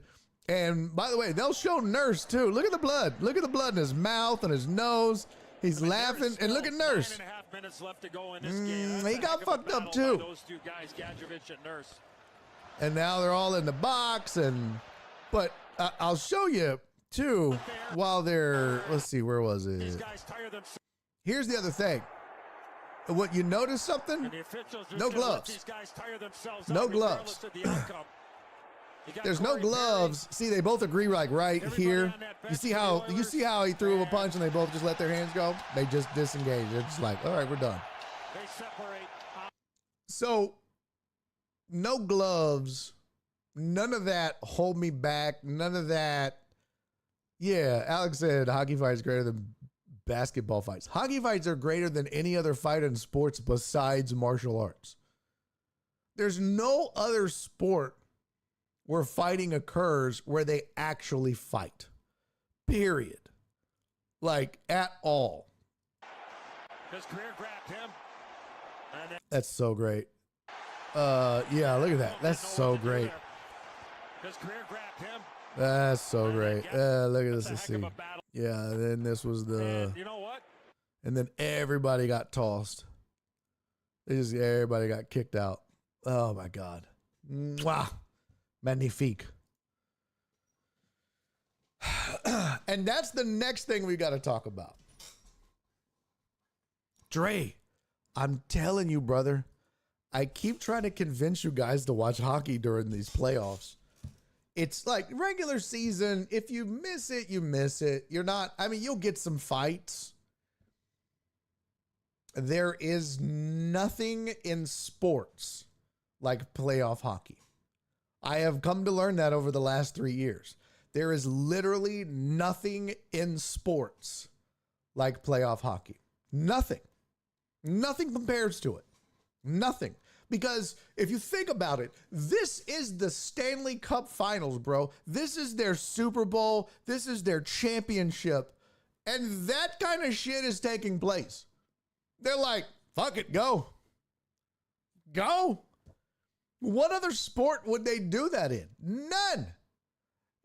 S2: And by the way, they'll show Nurse too. Look at the blood. Look at the blood in his mouth and his nose. He's laughing. And look at Nurse.
S4: 9.5 minutes left to go in this game.
S2: He got fucked up too.
S4: Those two guys, Gadjevich and Nurse.
S2: And now they're all in the box. But I'll show you too while they're, let's see, where was it? Here's the other thing. What, you notice something? No gloves. No gloves. There's no gloves. See, they both agree like right here. You see how he threw him a punch and they both just let their hands go? They just disengage. They're just like, all right, we're done. So no gloves, none of that hold me back, none of that. Yeah, Alex said hockey fight is greater than basketball fights. Hockey fights are greater than any other fight in sports besides martial arts. There's no other sport where fighting occurs where they actually fight. Period. Like, at all. That's so great. Yeah, look at that. That's so great.
S4: His career grabbed him.
S2: That's so great. Look at this.
S4: That's a
S2: Let's
S4: heck
S2: see.
S4: of a battle.
S2: Yeah, then this was the,
S4: And you know what?
S2: and then everybody got tossed. Everybody got kicked out. Oh my God. Mwah. Magnifique. And that's the next thing we got to talk about. Dre, I'm telling you, brother, I keep trying to convince you guys to watch hockey during these playoffs. It's like regular season. If you miss it, you miss it. You're not, I mean, you'll get some fights. There is nothing in sports like playoff hockey. I have come to learn that over the last 3 years. There is literally nothing in sports like playoff hockey. Nothing. Nothing compares to it. Nothing. Because if you think about it, this is the Stanley Cup Finals, bro. This is their Super Bowl. This is their championship. And that kind of shit is taking place. They're like, fuck it, go. Go. What other sport would they do that in? None.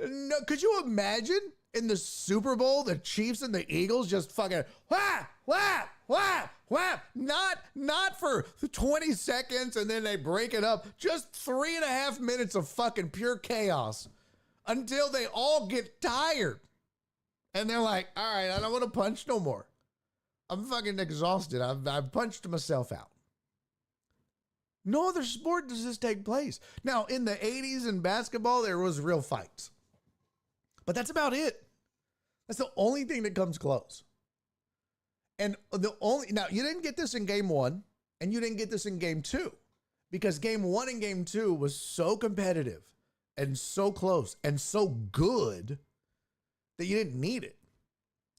S2: No, could you imagine in the Super Bowl, the Chiefs and the Eagles just fucking whap, whap, whap, whap? Not for 20 seconds and then they break it up. Just 3.5 minutes of fucking pure chaos until they all get tired. And they're like, all right, I don't want to punch no more. I'm fucking exhausted. I've punched myself out. No other sport does this take place. Now, in the 80s in basketball, there was real fights. But that's about it. That's the only thing that comes close. And now you didn't get this in game 1 and you didn't get this in game 2 because game 1 and game 2 was so competitive and so close and so good that you didn't need it.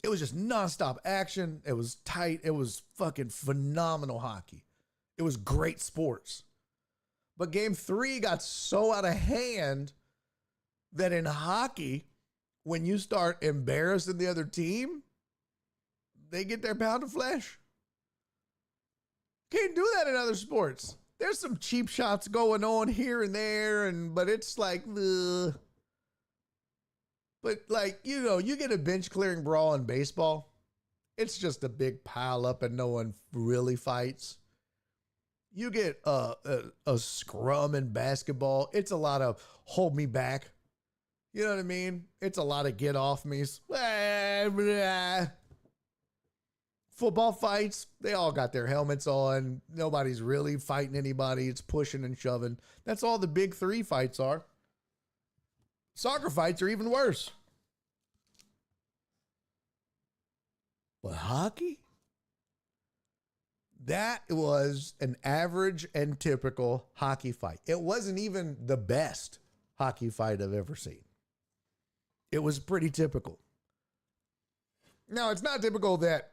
S2: It was just nonstop action. It was tight. It was fucking phenomenal hockey. It was great sports. But game 3 got so out of hand that in hockey, when you start embarrassing the other team, they get their pound of flesh. Can't do that in other sports. There's some cheap shots going on here and there, but it's like, ugh. But like, you know, you get a bench clearing brawl in baseball, it's just a big pile up and no one really fights. You get a scrum in basketball, it's a lot of hold me back. You know what I mean? It's a lot of get off me's. Football fights, they all got their helmets on. Nobody's really fighting anybody. It's pushing and shoving. That's all the big 3 fights are. Soccer fights are even worse. But hockey? That was an average and typical hockey fight. It wasn't even the best hockey fight I've ever seen. It was pretty typical. Now, it's not typical that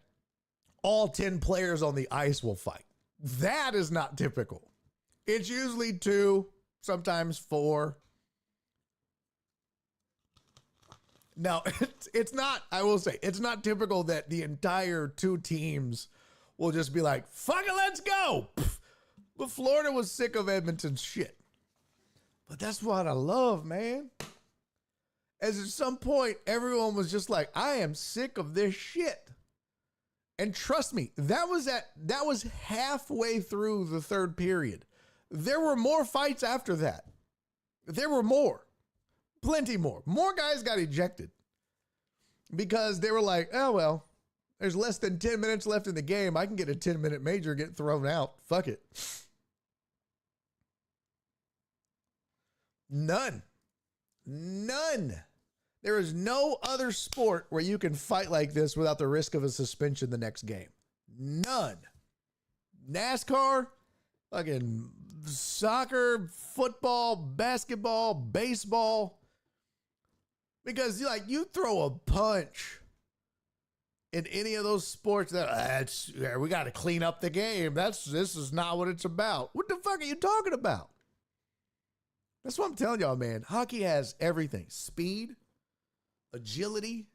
S2: all 10 players on the ice will fight. That is not typical. It's usually 2, sometimes 4. Now, it's not, I will say, it's not typical that the entire 2 teams will just be like, fuck it, let's go. But Florida was sick of Edmonton's shit. But that's what I love, man. As at some point, everyone was just like, I am sick of this shit. And trust me, that was halfway through the 3rd period. There were more fights after that. There were more. Plenty more. More guys got ejected because they were like, oh, well, there's less than 10 minutes left in the game. I can get a 10-minute major, get thrown out. Fuck it. None. There is no other sport where you can fight like this without the risk of a suspension the next game. None. NASCAR, fucking soccer, football, basketball, baseball. Because like you throw a punch in any of those sports that we got to clean up the game. This is not what it's about. What the fuck are you talking about? That's what I'm telling y'all, man. Hockey has everything. Speed, agility,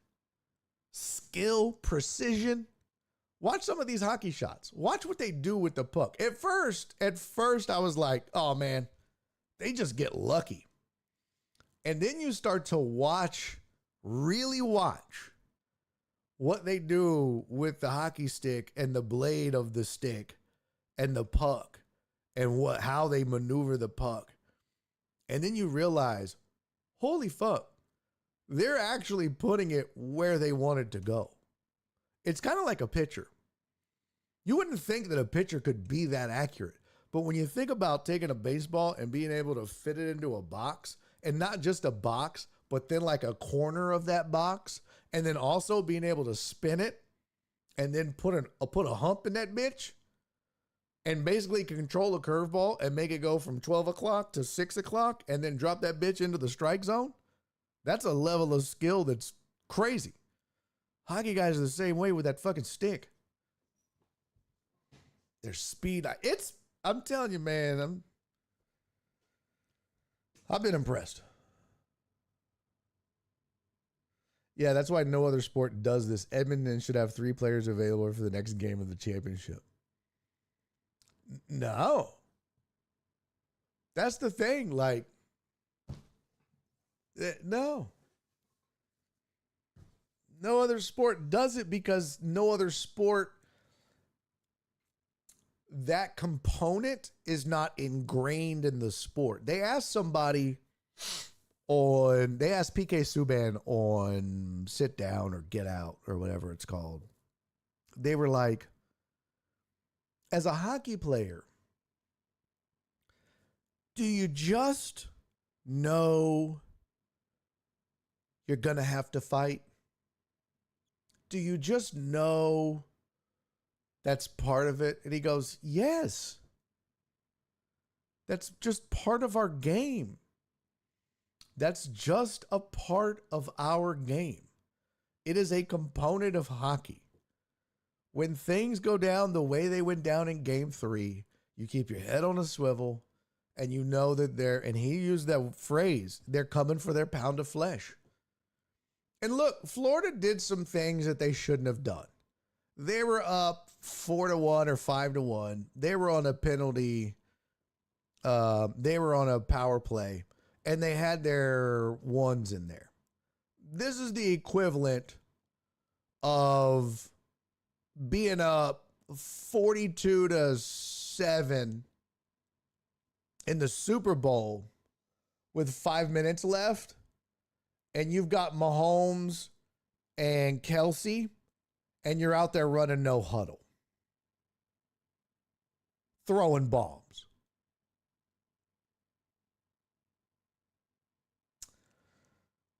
S2: skill, precision. Watch some of these hockey shots. Watch what they do with the puck. At first, I was like, oh man, they just get lucky. And then you start to really watch what they do with the hockey stick and the blade of the stick and the puck and how they maneuver the puck. And then you realize, holy fuck, they're actually putting it where they want it to go. It's kind of like a pitcher. You wouldn't think that a pitcher could be that accurate. But when you think about taking a baseball and being able to fit it into a box, and not just a box, but then like a corner of that box, and then also being able to spin it and then put a hump in that bitch and basically control a curveball and make it go from 12 o'clock to 6 o'clock and then drop that bitch into the strike zone, that's a level of skill that's crazy. Hockey guys are the same way with that fucking stick. Their speed, I'm telling you, man, I've been impressed. Yeah, that's why no other sport does this. Edmonton should have 3 players available for the next game of the championship. No. That's the thing. Like, no. No other sport does it because no other sport, that component is not ingrained in the sport. They asked PK Subban on Sit Down or Get Out or whatever it's called. They were like, as a hockey player, do you just know you're going to have to fight? Do you just know that's part of it? And he goes, yes. That's just part of our game. That's just a part of our game. It is a component of hockey. When things go down the way they went down in game 3, you keep your head on a swivel and you know that and he used that phrase, they're coming for their pound of flesh. And look, Florida did some things that they shouldn't have done. They were up 4-1 or 5-1. They were on a penalty. They were on a power play, and they had their ones in there. This is the equivalent of being up 42-7 in the Super Bowl with 5 minutes left, and you've got Mahomes and Kelsey, and you're out there running no huddle, throwing bombs.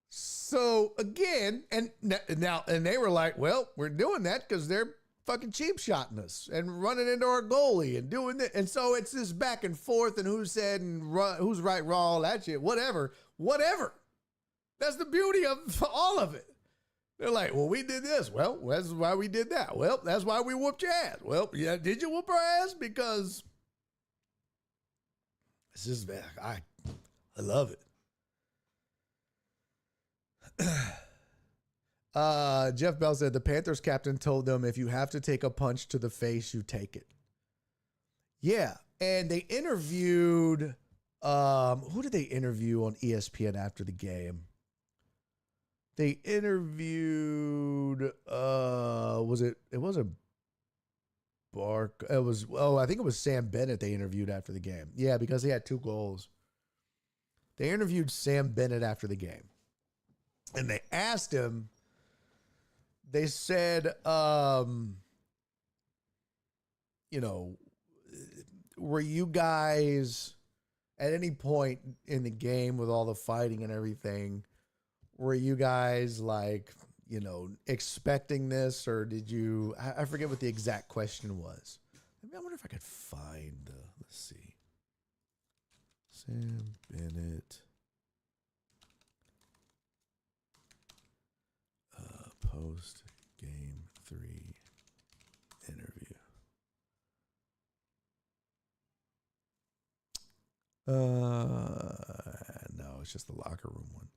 S2: So again, and they were like, well, we're doing that because they're fucking cheap shotting us and running into our goalie and doing that. And so it's this back and forth and who said and who's right, wrong, all that shit, whatever. That's the beauty of all of it. They're like, well, we did this. Well, that's why we did that. Well, that's why we whooped your ass. Well, yeah, did you whoop our ass? Because this is, I love it. Jeff Bell said the Panthers captain told them if you have to take a punch to the face, you take it. Yeah. And they interviewed, who did they interview on ESPN after the game? They interviewed, it wasn't Bark. I think it was Sam Bennett they interviewed after the game. Yeah, because he had 2 goals. They interviewed Sam Bennett after the game. And they asked him, they said, were you guys at any point in the game with all the fighting and everything, were you guys like, expecting this, or did you, I forget what the exact question was. I wonder if I could find let's see. Sam Bennett. Post game 3 interview. No, it's just the locker room one.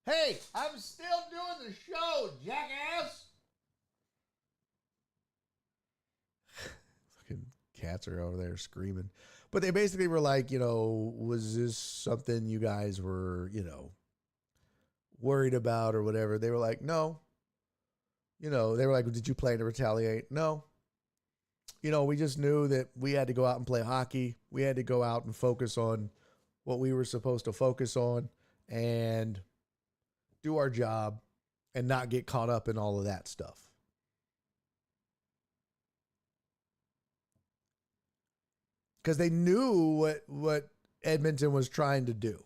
S2: Hey, I'm still doing the show, jackass. cats are over there screaming. But they basically were like, was this something you guys were, worried about or whatever? They were like, no. They were like, did you plan to retaliate? No. We just knew that we had to go out and play hockey. We had to go out and focus on what we were supposed to focus on and do our job and not get caught up in all of that stuff. Because they knew what Edmonton was trying to do.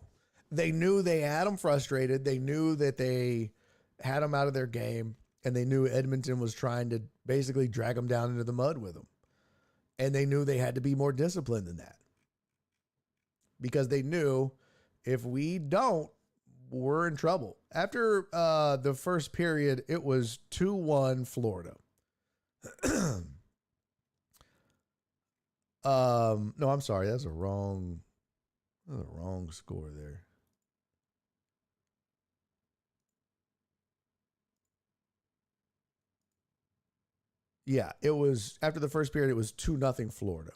S2: They knew they had them frustrated. They knew that they had them out of their game. And they knew Edmonton was trying to basically drag them down into the mud with them. And they knew they had to be more disciplined than that. Because they knew if we don't, we're in trouble. After the first period, it was 2-1 Florida. No, I'm sorry. That's a wrong score there. Yeah, it was after the first period, it was 2-0 Florida.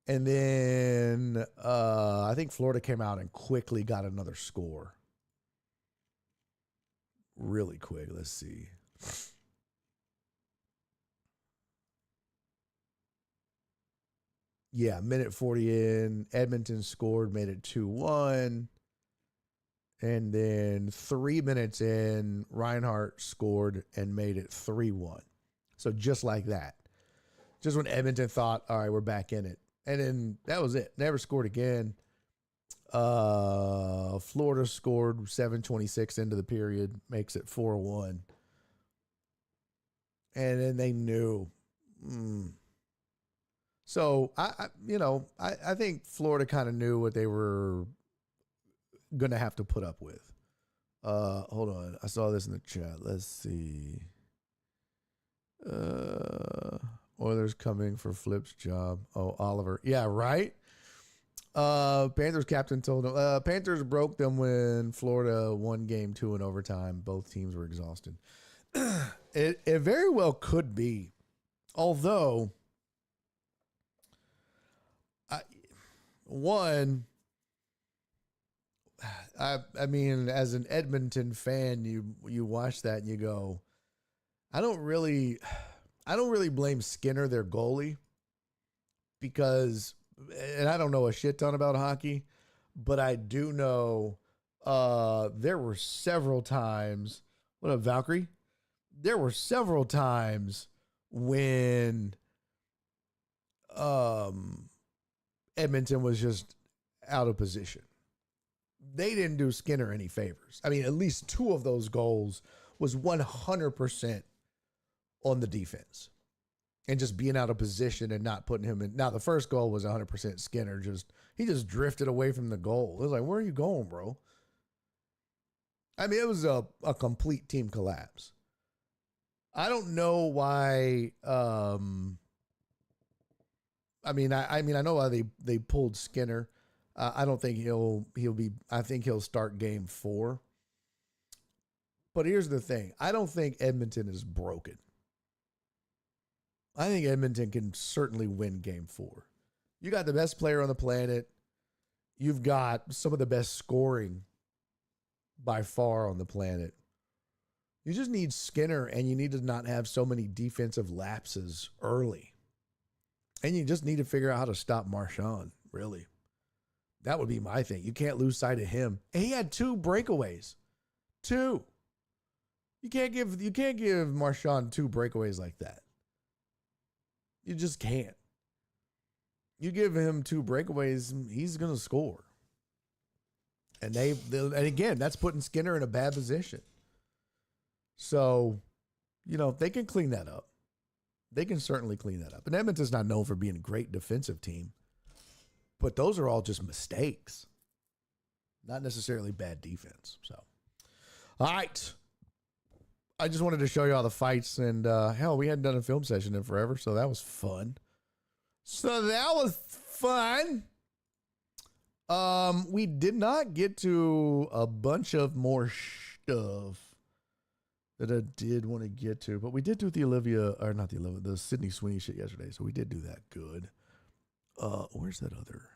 S2: And then I think Florida came out and quickly got another score. Really quick. Let's see. Yeah, minute 40 in, Edmonton scored, made it 2-1. And then 3 minutes in, Reinhart scored and made it 3-1. So just like that. Just when Edmonton thought, all right, we're back in it. And then that was it. Never scored again. Florida scored 7:26 into the period, makes it 4-1. And then they knew. So I think Florida kind of knew what they were going to have to put up with. Hold on. I saw this in the chat. Let's see. Oilers coming for Flip's job. Oh, Oliver. Yeah, right? Panthers captain told him. Panthers broke them when Florida won game 2 in overtime. Both teams were exhausted. It very well could be. Although, I mean, as an Edmonton fan, you watch that and you go, I don't really blame Skinner, their goalie, because, and I don't know a shit ton about hockey, but I do know there were several times. What up, Valkyrie? There were several times when Edmonton was just out of position. They didn't do Skinner any favors. I mean, at least 2 of those goals was 100% on the defense and just being out of position and not putting him in. Now, the first goal was 100% Skinner. He just drifted away from the goal. It was like, where are you going, bro? I mean, it was a complete team collapse. I don't know why. I know why they pulled Skinner. I don't think he'll be. I think he'll start game 4. But here's the thing: I don't think Edmonton is broken. I think Edmonton can certainly win game 4. You got the best player on the planet. You've got some of the best scoring by far on the planet. You just need Skinner, and you need to not have so many defensive lapses early. And you just need to figure out how to stop Marchand, really. That would be my thing. You can't lose sight of him. And he had 2 breakaways. 2. You can't give Marchand 2 breakaways like that. You just can't. You give him 2 breakaways, he's going to score. And and again, that's putting Skinner in a bad position. So, they can clean that up. They can certainly clean that up. And Edmonton's not known for being a great defensive team. But those are all just mistakes. Not necessarily bad defense. So, all right. I just wanted to show you all the fights. And, hell, we hadn't done a film session in forever. So that was fun. We did not get to a bunch of more stuff that I did want to get to, but we did do the Sydney Sweeney shit yesterday, so we did do that good. Where's that other?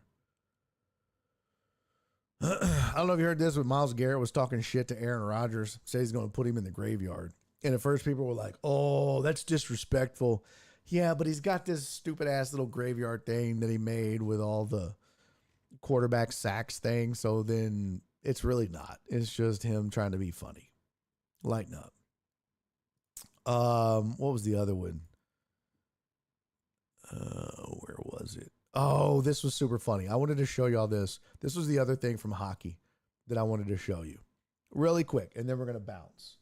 S2: I don't know if you heard this, but Myles Garrett was talking shit to Aaron Rodgers, said he's going to put him in the graveyard. And at first people were like, oh, that's disrespectful. Yeah, but he's got this stupid ass little graveyard thing that he made with all the quarterback sacks thing. So then it's really not. It's just him trying to be funny. Lighten up. What was the other one? Where was it? Oh, this was super funny. I wanted to show y'all this. This was the other thing from hockey that I wanted to show you really quick. And then we're going to bounce.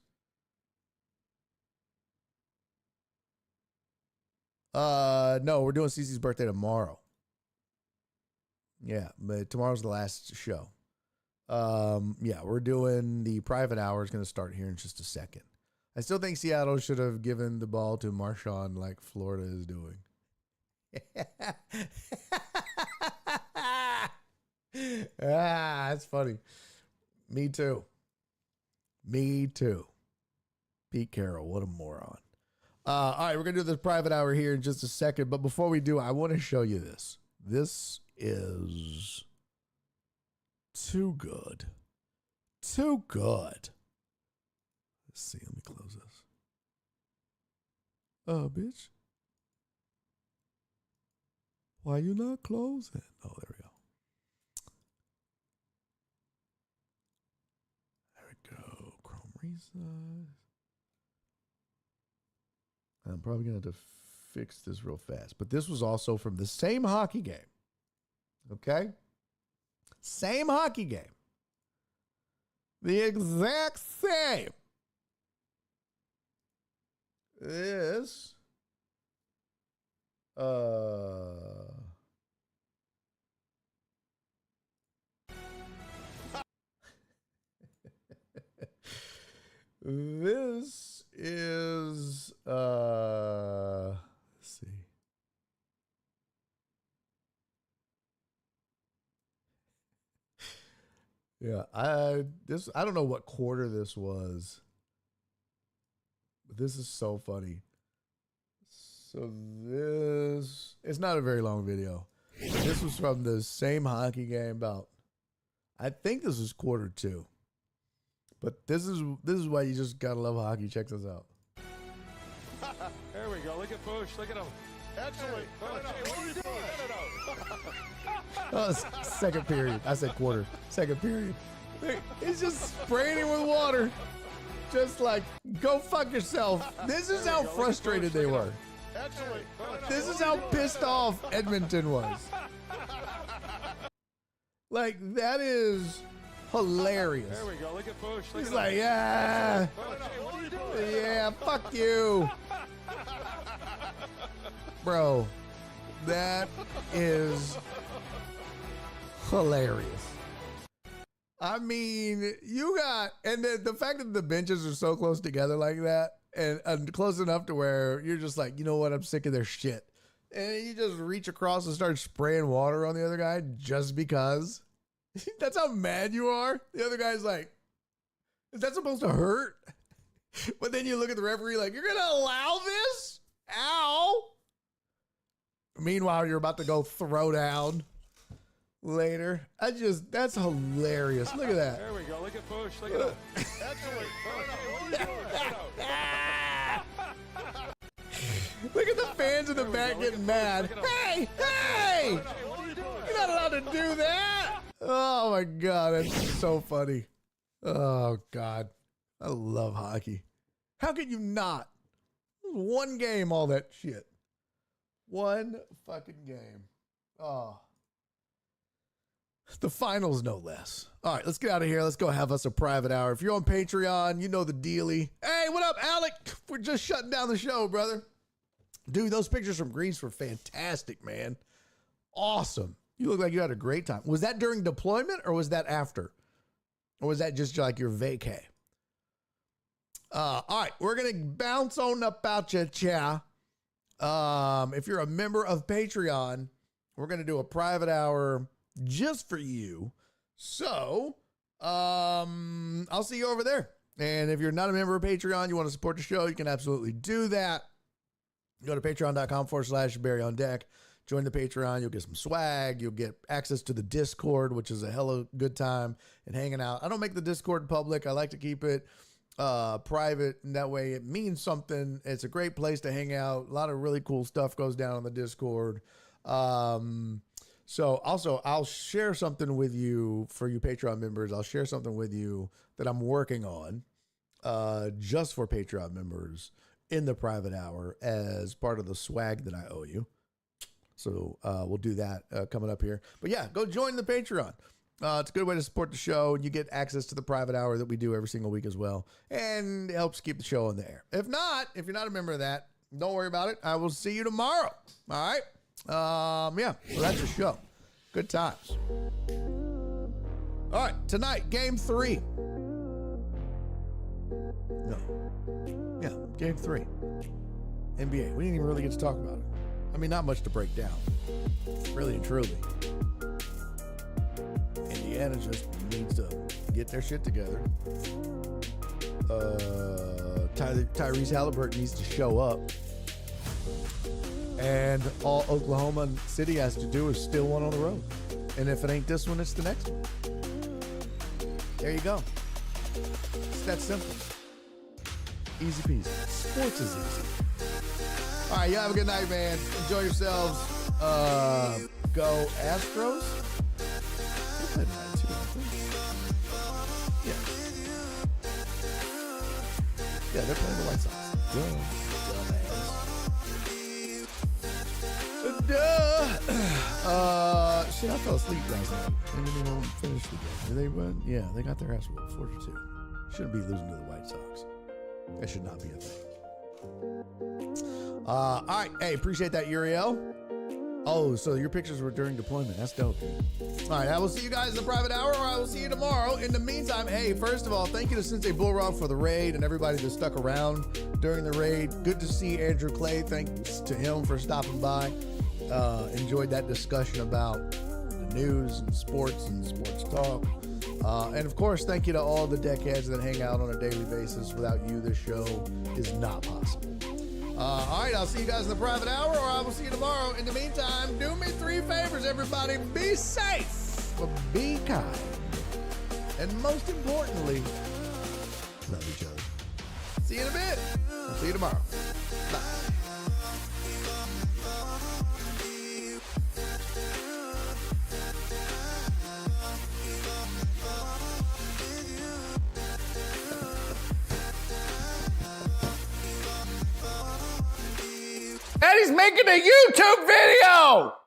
S2: No, we're doing Cece's birthday tomorrow. Yeah, but tomorrow's the last show. Yeah, we're doing the private hour. Is going to start here in just a second. I still think Seattle should have given the ball to Marshawn like Florida is doing. That's funny. Me too. Me too. Pete Carroll, what a moron. All right, we're going to do this private hour here in just a second. But before we do, I want to show you this. This is too good. Too good. Let's see. Let me close this. Bitch. Why you not closing? Oh, there we go. There we go. Chrome resize. I'm probably going to have to fix this real fast. But this was also from the same hockey game. Okay? Same hockey game. The exact same. This. This is let's see. Yeah, I don't know what quarter this was, but this is so funny. So this, it's not a very long video. This was from the same hockey game about, I think this was quarter 2. But this is why you just gotta love hockey. Check this out.
S4: There we go. Look at Bush. Look at him. Excellent. What are you doing?
S2: Oh, second period. I said quarter. Second period. He's just spraying him with water. Just like, go fuck yourself. This is how frustrated they were.
S4: Excellent.
S2: This is how pissed off Edmonton was. Like, that is hilarious.
S4: There we go. Look at Bush.
S2: He's like, yeah.
S4: What are you doing?
S2: Yeah, fuck you. Bro, that is hilarious. I mean, you got, and the fact that the benches are so close together like that, and close enough to where you're just like, you know what, I'm sick of their shit. And you just reach across and start spraying water on the other guy just because. That's how mad you are. The other guy's like, is that supposed to hurt? But then you look at the referee like, you're going to allow this? Ow. Meanwhile, you're about to go throw down later. That's hilarious. Look at that.
S4: There we go. Look at Bush. Look at him. Excellent. What are you doing?
S2: Look at the fans in the back getting mad. Hey, hey! You're not allowed to do that. Oh my God, that's so funny. Oh God, I love hockey. How could you not? One game, all that shit. One fucking game. Oh. The finals, no less. All right, let's get out of here. Let's go have us a private hour. If you're on Patreon, you know the dealie. Hey, what up, Alec? We're just shutting down the show, brother. Dude, those pictures from Greece were fantastic, man. Awesome. You look like you had a great time. Was that during deployment or was that after? Or was that just like your vacay? All right, we're going to bounce on up out your chair. If you're a member of Patreon, we're going to do a private hour just for you. So, I'll see you over there. And if you're not a member of Patreon, you want to support the show, you can absolutely do that. Go to patreon.com/Barry on Deck. Join the Patreon. You'll get some swag. You'll get access to the Discord, which is a hella good time and hanging out. I don't make the Discord public. I like to keep it private, and that way it means something. It's a great place to hang out. A lot of really cool stuff goes down on the Discord. So also, I'll share something with you for you Patreon members. I'll share something with you that I'm working on just for Patreon members in the private hour as part of the swag that I owe you. So we'll do that coming up here. But yeah, go join the Patreon. It's a good way to support the show, and you get access to the private hour that we do every single week as well. And it helps keep the show on the air. If you're not a member of that, don't worry about it. I will see you tomorrow. All right? Yeah, so that's your show. Good times. All right, tonight, game 3. No. Yeah, game 3. NBA. We didn't even really get to talk about it. I mean, not much to break down. Really and truly. Indiana just needs to get their shit together. Tyrese Halliburton needs to show up. And all Oklahoma City has to do is steal one on the road. And if it ain't this one, it's the next one. There you go. It's that simple. Easy peasy. Sports is easy. All right, you have a good night, man. Enjoy yourselves. Go Astros. They played tonight too, I think. Yeah, they're playing the White Sox. Shit, I fell asleep last night. I didn't even finish the game. Did they run? Yeah, they got their ass whooped 4-2. Shouldn't be losing to the White Sox. That should not be a thing. All right. Hey, appreciate that, Uriel. Oh, so your pictures were during deployment. That's dope. All right. I will see you guys in the private hour, or I will see you tomorrow. In the meantime, hey, first of all, thank you to Sensei Bullrock for the raid and everybody that stuck around during the raid. Good to see Andrew Clay. Thanks to him for stopping by. Enjoyed that discussion about the news and sports talk. And of course, thank you to all the deckheads that hang out on a daily basis. Without you, this show is not possible. All right, I'll see you guys in the private hour, or I will see you tomorrow. In the meantime, do me 3 favors, everybody. Be safe, be kind, and most importantly, love each other. See you in a bit. I'll see you tomorrow. Bye.
S6: And he's making a YouTube video!